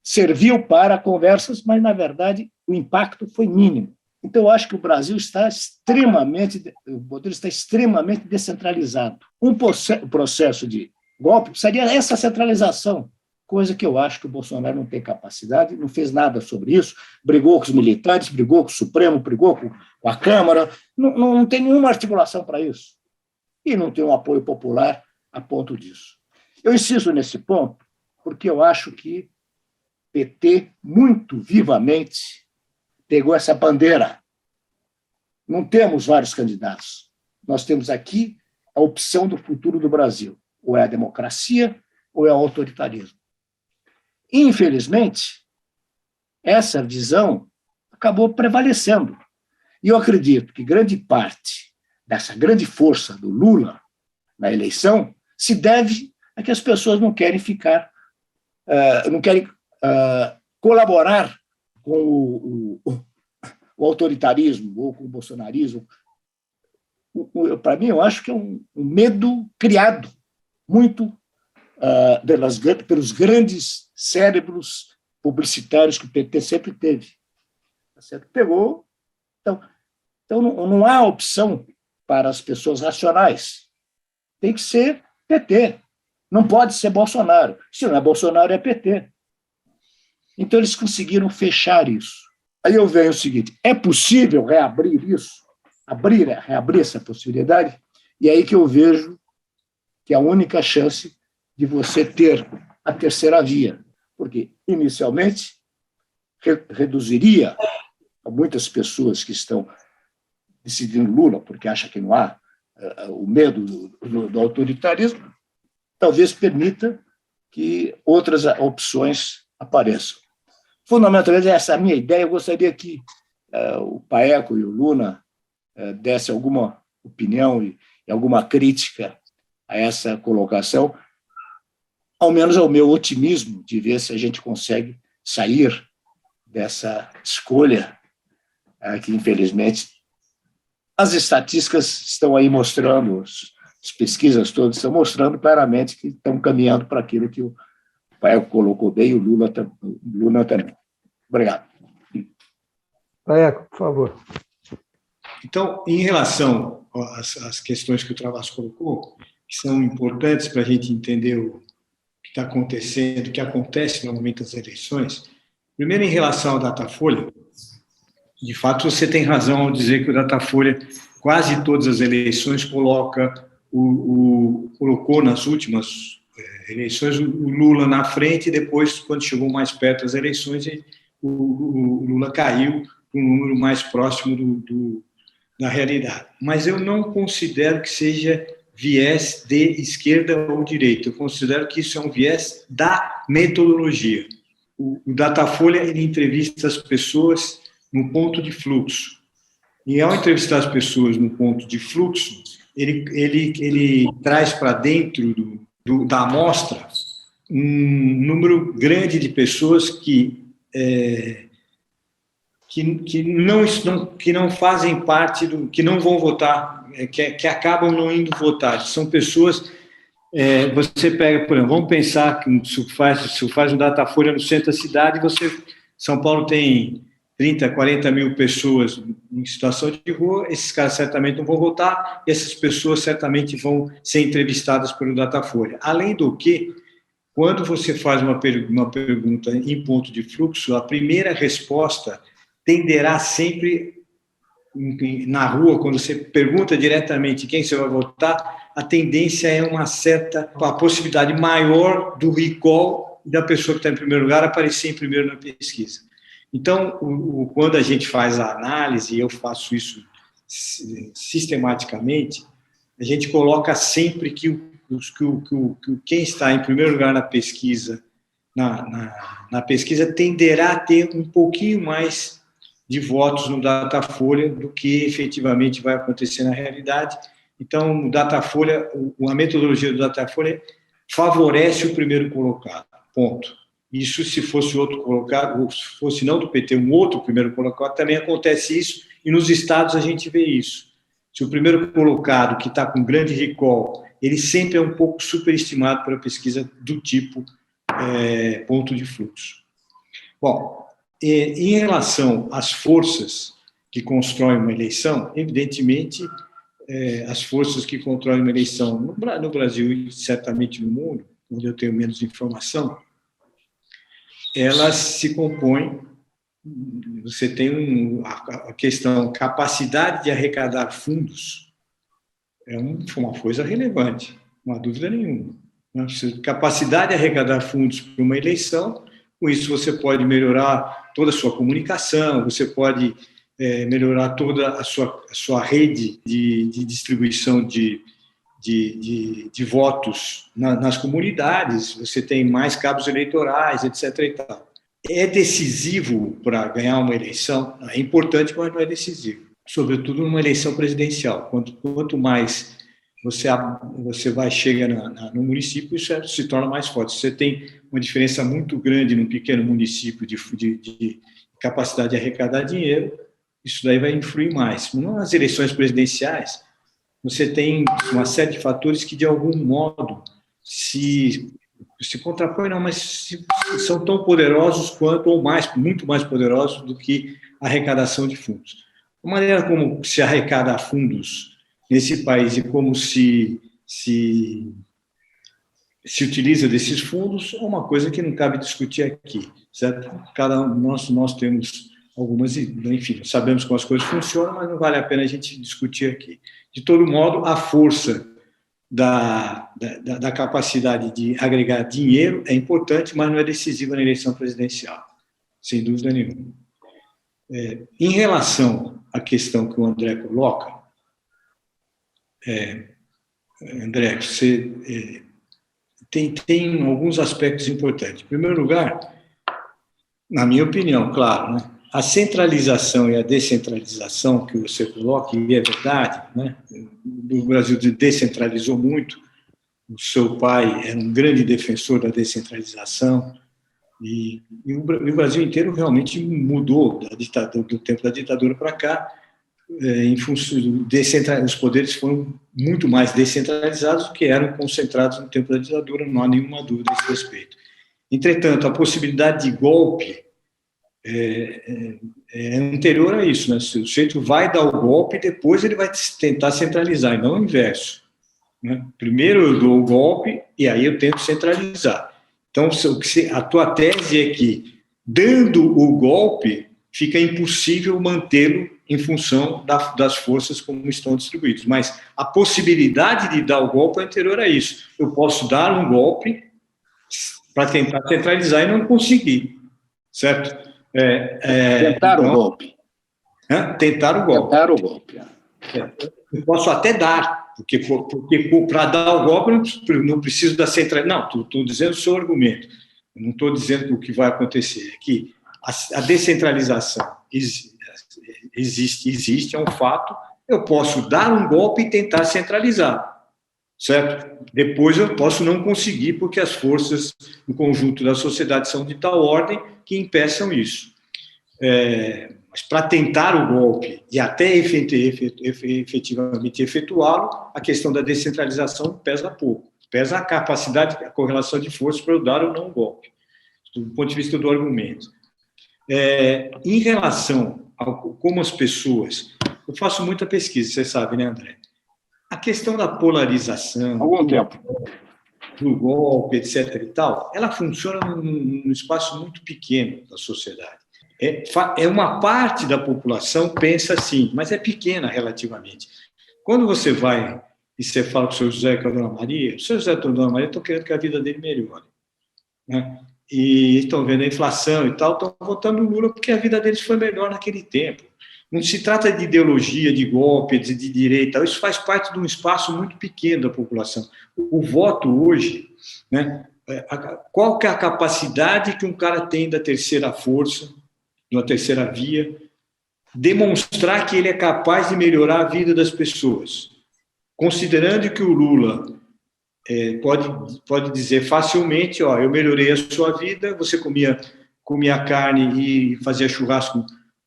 serviu para conversas, mas, na verdade, o impacto foi mínimo. Então, eu acho que o Brasil está o poder está extremamente descentralizado. Um processo de golpe seria essa centralização, coisa que eu acho que o Bolsonaro não tem capacidade, não fez nada sobre isso, brigou com os militares, brigou com o Supremo, brigou com a Câmara, não tem nenhuma articulação para isso. E não tem um apoio popular a ponto disso. Eu insisto nesse ponto porque eu acho que o PT, muito vivamente, pegou essa bandeira. Não temos vários candidatos. Nós temos aqui a opção do futuro do Brasil. Ou é a democracia, ou é o autoritarismo. Infelizmente, essa visão acabou prevalecendo. E eu acredito que grande parte dessa grande força do Lula na eleição se deve a que as pessoas não querem colaborar com o autoritarismo ou com o bolsonarismo. Para mim, eu acho que é um medo criado muito pelos grandes cérebros publicitários que o PT sempre teve. Pegou. Então não há opção para as pessoas racionais. Tem que ser PT. Não pode ser Bolsonaro. Se não é Bolsonaro, é PT. Então, eles conseguiram fechar isso. Aí eu venho o seguinte, é possível reabrir isso? Reabrir essa possibilidade? E aí que eu vejo que é a única chance de você ter a terceira via. Porque, inicialmente, reduziria a muitas pessoas que estão decidindo Lula, porque acham que não há o medo do autoritarismo, talvez permita que outras opções apareçam. Fundamentalmente, essa é a minha ideia. Eu gostaria que o Paeco e o Luna dessem alguma opinião e alguma crítica a essa colocação, ao menos ao meu otimismo de ver se a gente consegue sair dessa escolha que, infelizmente, as estatísticas estão aí mostrando, as pesquisas todas estão mostrando claramente que estão caminhando para aquilo que o Paeco colocou bem e o Lula também. Obrigado. Paeco, por favor. Então, em relação às questões que o Travassos colocou, que são importantes para a gente entender o que está acontecendo, o que acontece no momento das eleições, primeiro, em relação ao Datafolha, de fato, você tem razão ao dizer que o Datafolha, quase todas as eleições, colocou nas últimas eleições o Lula na frente, e depois, quando chegou mais perto das eleições, o Lula caiu para um número mais próximo da realidade. Mas eu não considero que seja viés de esquerda ou direita. Eu considero que isso é um viés da metodologia. O Datafolha, ele entrevista as pessoas no ponto de fluxo. E, ao entrevistar as pessoas no ponto de fluxo, ele traz para dentro da amostra um número grande de pessoas que não fazem parte que não vão votar, que acabam não indo votar. São pessoas Você pega, por exemplo, vamos pensar que se faz um Datafolha no centro da cidade, São Paulo tem 30, 40 mil pessoas em situação de rua, esses caras certamente não vão votar, e essas pessoas certamente vão ser entrevistadas pelo Datafolha. Além do que, quando você faz uma pergunta em ponto de fluxo, a primeira resposta tenderá sempre na rua, quando você pergunta diretamente quem você vai votar, a tendência é a possibilidade maior do recall da pessoa que está em primeiro lugar aparecer em primeiro na pesquisa. Então, quando a gente faz a análise, e eu faço isso sistematicamente, a gente coloca sempre que quem está em primeiro lugar na pesquisa, na pesquisa tenderá a ter um pouquinho mais de votos no Datafolha do que efetivamente vai acontecer na realidade. Então, o Datafolha, a metodologia do Datafolha favorece o primeiro colocado, ponto. Isso, se fosse outro colocado, ou se fosse não do PT, um outro primeiro colocado, também acontece isso, e nos estados a gente vê isso. Se o primeiro colocado, que está com grande recall, ele sempre é um pouco superestimado para a pesquisa do tipo ponto de fluxo. Bom, em relação às forças que constroem uma eleição, evidentemente, as forças que constroem uma eleição no Brasil e certamente no mundo, onde eu tenho menos informação, elas se compõem, você tem a questão capacidade de arrecadar fundos, é uma coisa relevante, não há dúvida nenhuma. Capacidade de arrecadar fundos para uma eleição, com isso você pode melhorar toda a sua comunicação, você pode melhorar toda a sua rede de distribuição de votos nas comunidades, você tem mais cabos eleitorais, etc. e tal. É decisivo para ganhar uma eleição? É importante, mas não é decisivo. Sobretudo numa eleição presidencial. Quanto mais você chega no município, isso se torna mais forte. Você tem uma diferença muito grande num pequeno município de capacidade de arrecadar dinheiro, isso daí vai influir mais. Nas eleições presidenciais, você tem uma série de fatores que, de algum modo, se contrapõem, não, mas são tão poderosos quanto, ou muito mais poderosos do que a arrecadação de fundos. A maneira como se arrecada fundos nesse país e como se utiliza desses fundos é uma coisa que não cabe discutir aqui, certo? Nós temos algumas, enfim, sabemos como as coisas funcionam, mas não vale a pena a gente discutir aqui. De todo modo, a força da capacidade de agregar dinheiro é importante, mas não é decisiva na eleição presidencial, sem dúvida nenhuma. Em relação à questão que o André coloca, André, você tem alguns aspectos importantes. Em primeiro lugar, na minha opinião, claro, né, a centralização e a descentralização que você coloca, e é verdade, né, o Brasil descentralizou muito, o seu pai era um grande defensor da descentralização, e o Brasil inteiro realmente mudou do tempo da ditadura para cá, em função os poderes foram muito mais descentralizados do que eram concentrados no tempo da ditadura, não há nenhuma dúvida a esse respeito. Entretanto, a possibilidade de golpe é anterior a isso, né? O sujeito vai dar o golpe e depois ele vai tentar centralizar, e não o inverso, né? Primeiro eu dou o golpe e aí eu tento centralizar. Então, a tua tese é que, dando o golpe, fica impossível mantê-lo em função das forças como estão distribuídas. Mas a possibilidade de dar o golpe é anterior a isso. Eu posso dar um golpe para tentar centralizar e não conseguir, certo? Tentar o golpe. Tentar o golpe. Tentar o golpe. Eu posso até dar, porque para dar o golpe eu não preciso da centralização. Não, estou dizendo o seu argumento. Eu não estou dizendo o que vai acontecer. É que a descentralização existe, é um fato. Eu posso dar um golpe e tentar centralizar, certo? Depois eu posso não conseguir, porque as forças no conjunto da sociedade são de tal ordem que impeçam isso. Mas para tentar o golpe e até efetivamente efetuá-lo, a questão da descentralização pesa pouco. pesa a capacidade, a correlação de forças para eu dar ou não um golpe, do ponto de vista do argumento. Em relação a como as pessoas... Eu faço muita pesquisa, você sabe, né, André? A questão da polarização... Algum tempo. Do golpe, etc. e tal, ela funciona num espaço muito pequeno da sociedade. Uma parte da população pensa assim, mas é pequena relativamente. Quando você vai e você fala com o seu José e com a Dona Maria, o seu José e a Dona Maria estão querendo que a vida dele melhore, né? E estão vendo a inflação e tal, estão votando no Lula porque a vida deles foi melhor naquele tempo. Não se trata de ideologia, de golpe, de direita, isso faz parte de um espaço muito pequeno da população. O voto hoje, né, qual que é a capacidade que um cara tem da terceira força, de uma terceira via, demonstrar que ele é capaz de melhorar a vida das pessoas, considerando que o Lula pode dizer facilmente, eu melhorei a sua vida, você comia carne e fazia churrasco,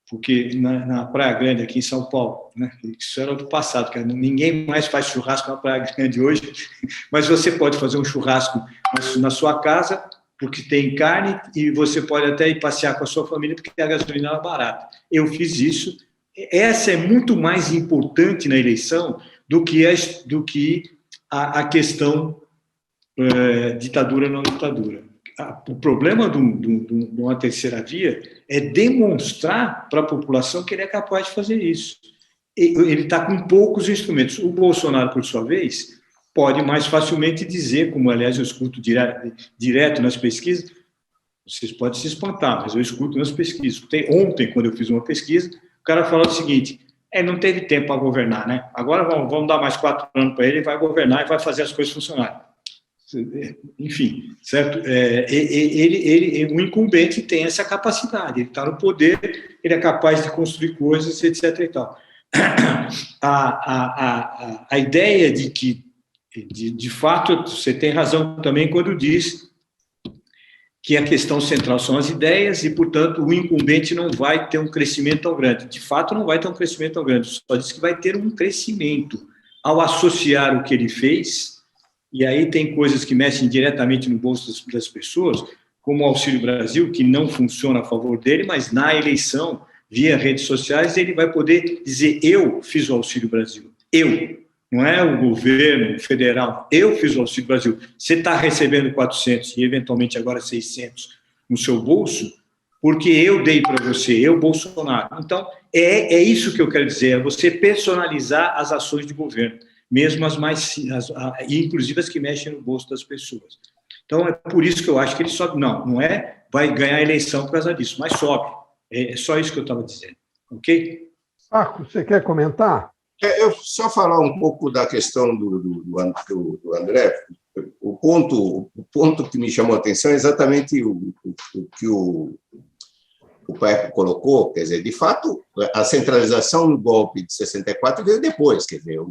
porque na Praia Grande, aqui em São Paulo, né, isso era do passado, cara, ninguém mais faz churrasco na Praia Grande hoje, mas você pode fazer um churrasco na sua casa, porque tem carne, e você pode até ir passear com a sua família, porque a gasolina era barata. Eu fiz isso. Essa é muito mais importante na eleição do que a questão ditadura ou não ditadura. O problema de uma terceira via é demonstrar para a população que ele é capaz de fazer isso. Ele está com poucos instrumentos. O Bolsonaro, por sua vez, pode mais facilmente dizer, como, aliás, eu escuto direto nas pesquisas, vocês podem se espantar, mas eu escuto nas pesquisas. Ontem, quando eu fiz uma pesquisa, o cara falou o seguinte, não teve tempo para governar, né? Agora vamos dar mais 4 anos para ele, vai governar e vai fazer as coisas funcionarem. Enfim, certo? O incumbente tem essa capacidade, ele está no poder, ele é capaz de construir coisas, etc. e tal. A ideia de que, de fato, você tem razão também quando diz que a questão central são as ideias e, portanto, o incumbente não vai ter um crescimento tão grande. De fato, não vai ter um crescimento tão grande, só diz que vai ter um crescimento ao associar o que ele fez, e aí tem coisas que mexem diretamente no bolso das pessoas, como o Auxílio Brasil, que não funciona a favor dele, mas na eleição, via redes sociais, ele vai poder dizer, eu fiz o Auxílio Brasil, eu. Não é o governo federal, eu fiz o Auxílio Brasil. Você está recebendo 400 e, eventualmente, agora 600 no seu bolso, porque eu dei para você, eu, Bolsonaro. Então, é isso que eu quero dizer, é você personalizar as ações de governo, mesmo inclusive as que mexem no bolso das pessoas. Então, é por isso que eu acho que ele sobe. Não vai ganhar a eleição por causa disso, mas sobe. É só isso que eu estava dizendo. Ok? Marco, você quer comentar? Eu só falar um pouco da questão do André. O ponto que me chamou a atenção é exatamente o que o Paeco colocou. Quer dizer, de fato, a centralização no golpe de 64 veio depois. Quer dizer, o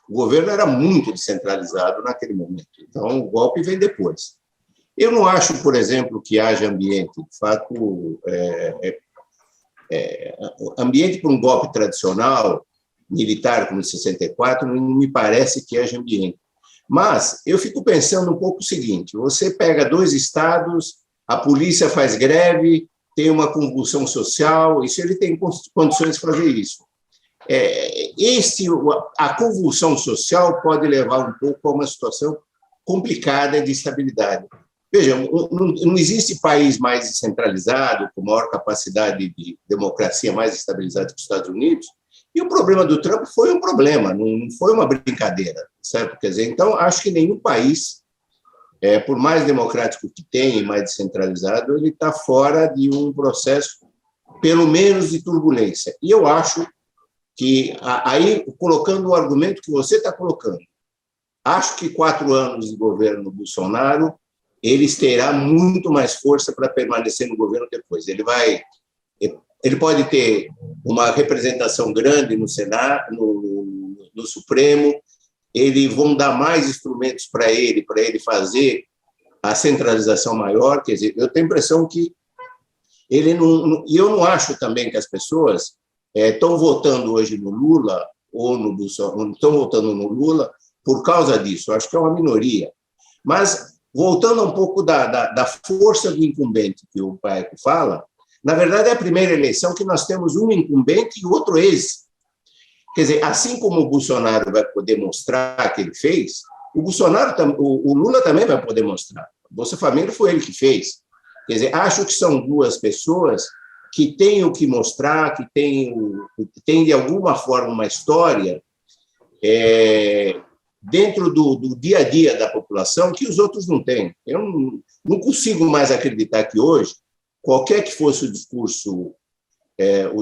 governo era muito descentralizado naquele momento. Então, o golpe vem depois. Eu não acho, por exemplo, que haja ambiente. De fato, ambiente para um golpe tradicional, militar, como em 64, não me parece que haja ambiente. Mas eu fico pensando um pouco o seguinte, você pega 2 estados, a polícia faz greve, tem uma convulsão social, isso ele tem condições de fazer isso. A convulsão social pode levar um pouco a uma situação complicada de estabilidade. Veja, não existe país mais descentralizado, com maior capacidade de democracia mais estabilizada que os Estados Unidos, e o problema do Trump foi um problema, não foi uma brincadeira, certo? Quer dizer, então, acho que nenhum país, por mais democrático que tenha e mais descentralizado, ele está fora de um processo, pelo menos, de turbulência. E eu acho que, aí, colocando o argumento que você está colocando, acho que 4 anos de governo Bolsonaro, eles terão muito mais força para permanecer no governo depois. Ele pode ter uma representação grande no Senado, no Supremo, eles vão dar mais instrumentos para ele fazer a centralização maior. Quer dizer, eu tenho a impressão que ele não... E eu não acho também que as pessoas estão votando hoje no Lula ou no Bolsonaro, não estão votando no Lula por causa disso. Eu acho que é uma minoria. Mas, voltando um pouco da força do incumbente que o Paeco fala, na verdade, é a primeira eleição que nós temos um incumbente e outro ex. Quer dizer, assim como o Bolsonaro vai poder mostrar que ele fez, o Lula também vai poder mostrar. Bolsa Família foi ele que fez. Quer dizer, acho que são duas pessoas que têm o que mostrar, que têm de alguma forma uma história dentro do dia a dia da população que os outros não têm. Eu não consigo mais acreditar que hoje, qualquer que fosse o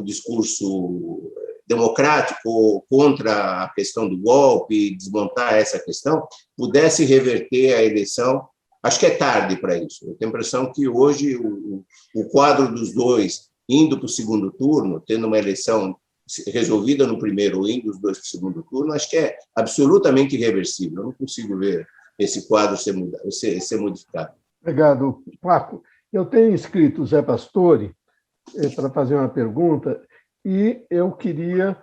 discurso democrático contra a questão do golpe, desmontar essa questão, pudesse reverter a eleição. Acho que é tarde para isso. Eu tenho a impressão que hoje o quadro dos dois indo para o segundo turno, tendo uma eleição resolvida no primeiro, indo os dois para o segundo turno, acho que é absolutamente irreversível. Eu não consigo ver esse quadro ser modificado. Obrigado, Paco. Eu tenho inscrito o Zé Pastore para fazer uma pergunta e eu queria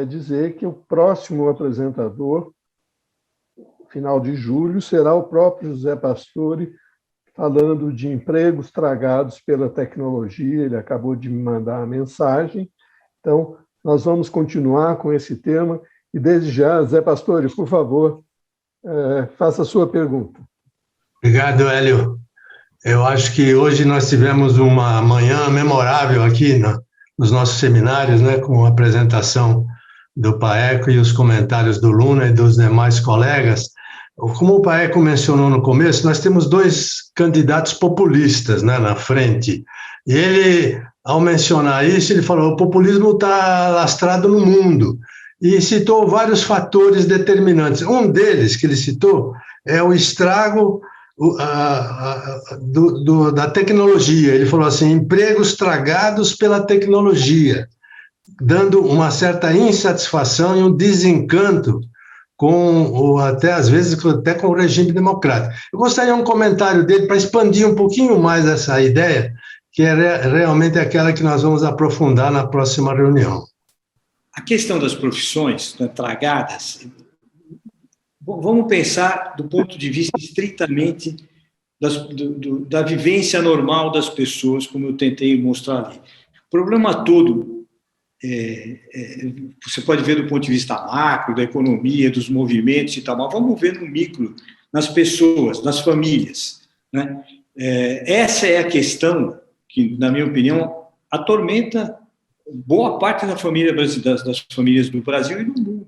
dizer que o próximo apresentador, final de julho, será o próprio Zé Pastore, falando de empregos tragados pela tecnologia. Ele acabou de me mandar a mensagem. Então, nós vamos continuar com esse tema. E, desde já, Zé Pastore, por favor, faça a sua pergunta. Obrigado, Hélio. Eu acho que hoje nós tivemos uma manhã memorável aqui nos nossos seminários, né, com a apresentação do Paeco e os comentários do Luna e dos demais colegas. Como o Paeco mencionou no começo, nós temos dois candidatos populistas, né, na frente. E ele, ao mencionar isso, ele falou: o populismo está lastrado no mundo. E citou vários fatores determinantes. Um deles que ele citou é o estrago da tecnologia. Ele falou assim: empregos tragados pela tecnologia, dando uma certa insatisfação e um desencanto até às vezes até com o regime democrático. Eu gostaria de um comentário dele para expandir um pouquinho mais essa ideia, que é realmente aquela que nós vamos aprofundar na próxima reunião. A questão das profissões, né, tragadas, vamos pensar do ponto de vista estritamente da vivência normal das pessoas, como eu tentei mostrar ali. O problema todo, você pode ver do ponto de vista macro, da economia, dos movimentos e tal, mas vamos ver no micro, nas pessoas, nas famílias, né? Essa é a questão que, na minha opinião, atormenta boa parte das famílias do Brasil e do mundo,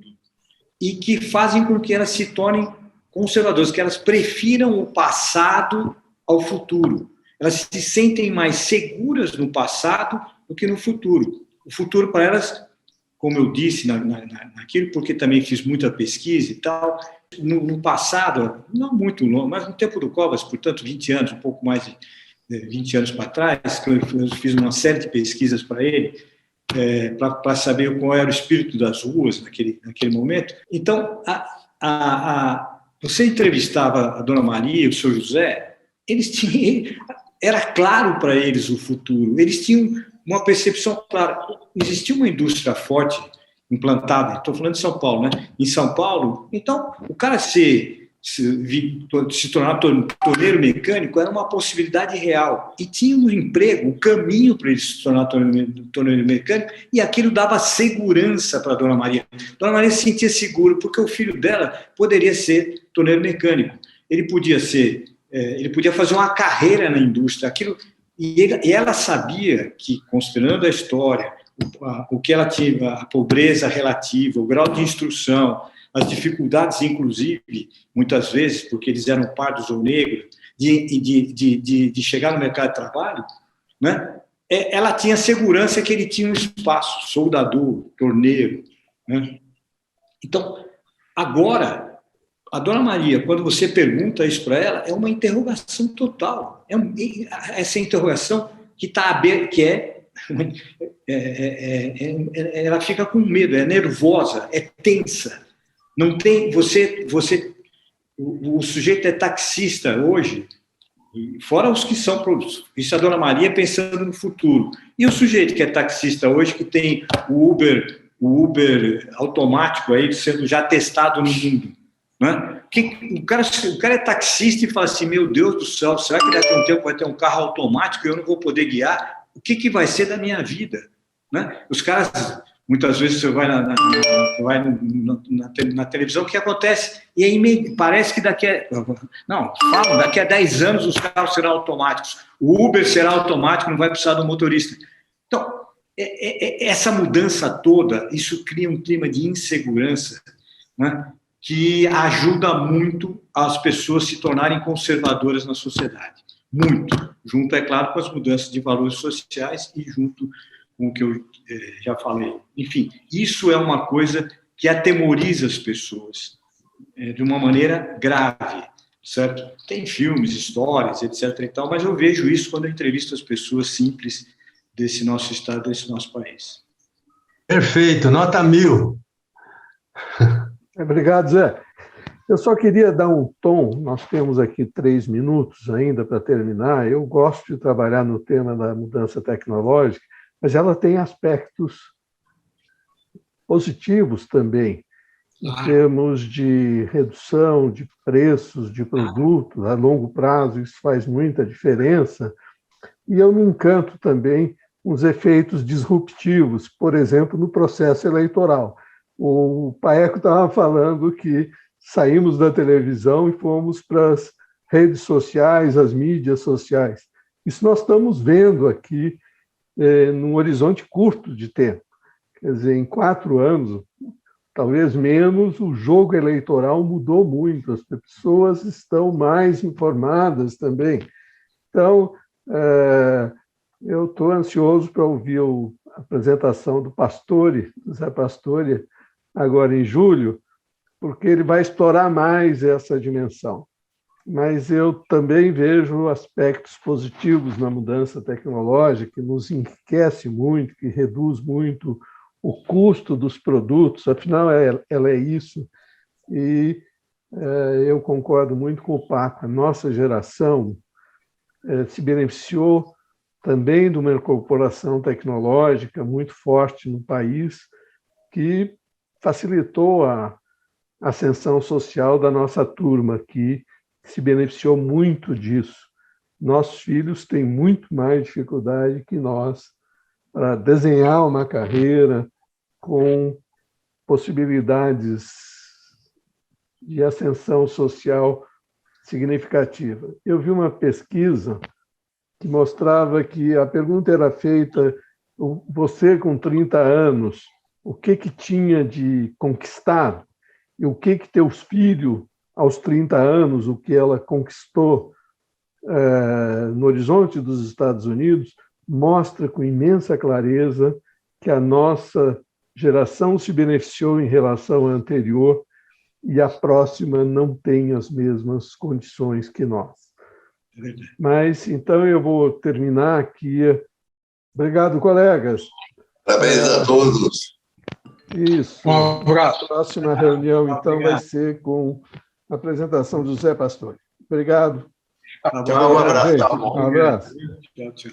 e que fazem com que elas se tornem conservadoras, que elas prefiram o passado ao futuro. Elas se sentem mais seguras no passado do que no futuro. O futuro para elas, como eu disse naquilo, porque também fiz muita pesquisa e tal, no passado, não muito longo, mas no tempo do Covas, portanto, 20 anos, um pouco mais de 20 anos para trás, que eu fiz uma série de pesquisas para ele, para saber qual era o espírito das ruas naquele momento. Então, você entrevistava a Dona Maria, o Sr. José, era claro para eles o futuro, eles tinham uma percepção clara. Existia uma indústria forte implantada, estou falando de São Paulo, né? Em São Paulo, então, o cara se tornar torneiro mecânico era uma possibilidade real. E tinha um emprego, um caminho para ele se tornar torneiro mecânico, e aquilo dava segurança para a Dona Maria. Dona Maria se sentia segura, porque o filho dela poderia ser torneiro mecânico. Ele podia fazer uma carreira na indústria. E ela sabia que, considerando a história, o que ela tinha, a pobreza relativa, o grau de instrução, as dificuldades, inclusive, muitas vezes, porque eles eram pardos ou negros, de chegar no mercado de trabalho, né? Ela tinha segurança que ele tinha um espaço, soldador, torneiro, né? Então, agora, a Dona Maria, quando você pergunta isso para ela, é uma interrogação total. Essa interrogação que está aberta, ela fica com medo, é nervosa, é tensa. Não tem, o sujeito é taxista hoje, fora os que são, isso é a Dona Maria pensando no futuro. E o sujeito que é taxista hoje, que tem o Uber automático aí sendo já testado no mundo, né? O cara é taxista e fala assim, meu Deus do céu, será que daqui a um tempo vai ter um carro automático e eu não vou poder guiar? O que vai ser da minha vida? Né? Os caras, muitas vezes você vai na televisão, o que acontece? E aí parece que daqui a 10 anos os carros serão automáticos, o Uber será automático, não vai precisar do motorista. Então, essa mudança toda, isso cria um clima de insegurança, né, que ajuda muito as pessoas se tornarem conservadoras na sociedade. Muito. Junto, é claro, com as mudanças de valores sociais e junto com o que eu já falei. Enfim, isso é uma coisa que atemoriza as pessoas de uma maneira grave, certo? Tem filmes, histórias, etc. e tal, mas eu vejo isso quando eu entrevisto as pessoas simples desse nosso estado, desse nosso país. Perfeito, nota 1000. Obrigado, Zé. Eu só queria dar um tom, nós temos aqui 3 minutos ainda para terminar. Eu gosto de trabalhar no tema da mudança tecnológica, mas ela tem aspectos positivos também, em termos de redução de preços de produtos a longo prazo, isso faz muita diferença. E eu me encanto também com os efeitos disruptivos, por exemplo, no processo eleitoral. O Paeco estava falando que saímos da televisão e fomos para as redes sociais, as mídias sociais. Isso nós estamos vendo aqui num horizonte curto de tempo. Quer dizer, em 4 anos, talvez menos, o jogo eleitoral mudou muito, as pessoas estão mais informadas também. Então, eu estou ansioso para ouvir a apresentação do Pastore, do Zé Pastore, agora em julho, porque ele vai explorar mais essa dimensão. Mas eu também vejo aspectos positivos na mudança tecnológica, que nos enriquece muito, que reduz muito o custo dos produtos, afinal, ela é isso. E eu concordo muito com o Paco, a nossa geração se beneficiou também de uma incorporação tecnológica muito forte no país, que facilitou a ascensão social da nossa turma, que se beneficiou muito disso. Nossos filhos têm muito mais dificuldade que nós para desenhar uma carreira com possibilidades de ascensão social significativa. Eu vi uma pesquisa que mostrava que a pergunta era feita: você com 30 anos, o que tinha de conquistado? E o que teus filhos, aos 30 anos, o que ela conquistou no horizonte dos Estados Unidos, mostra com imensa clareza que a nossa geração se beneficiou em relação à anterior e a próxima não tem as mesmas condições que nós. Mas, então, eu vou terminar aqui. Obrigado, colegas. Parabéns a todos. Isso. Um abraço. A próxima reunião, então, vai ser com a apresentação do Zé Pastore. Obrigado. Tchau, um abraço. Um abraço. Tchau, tchau.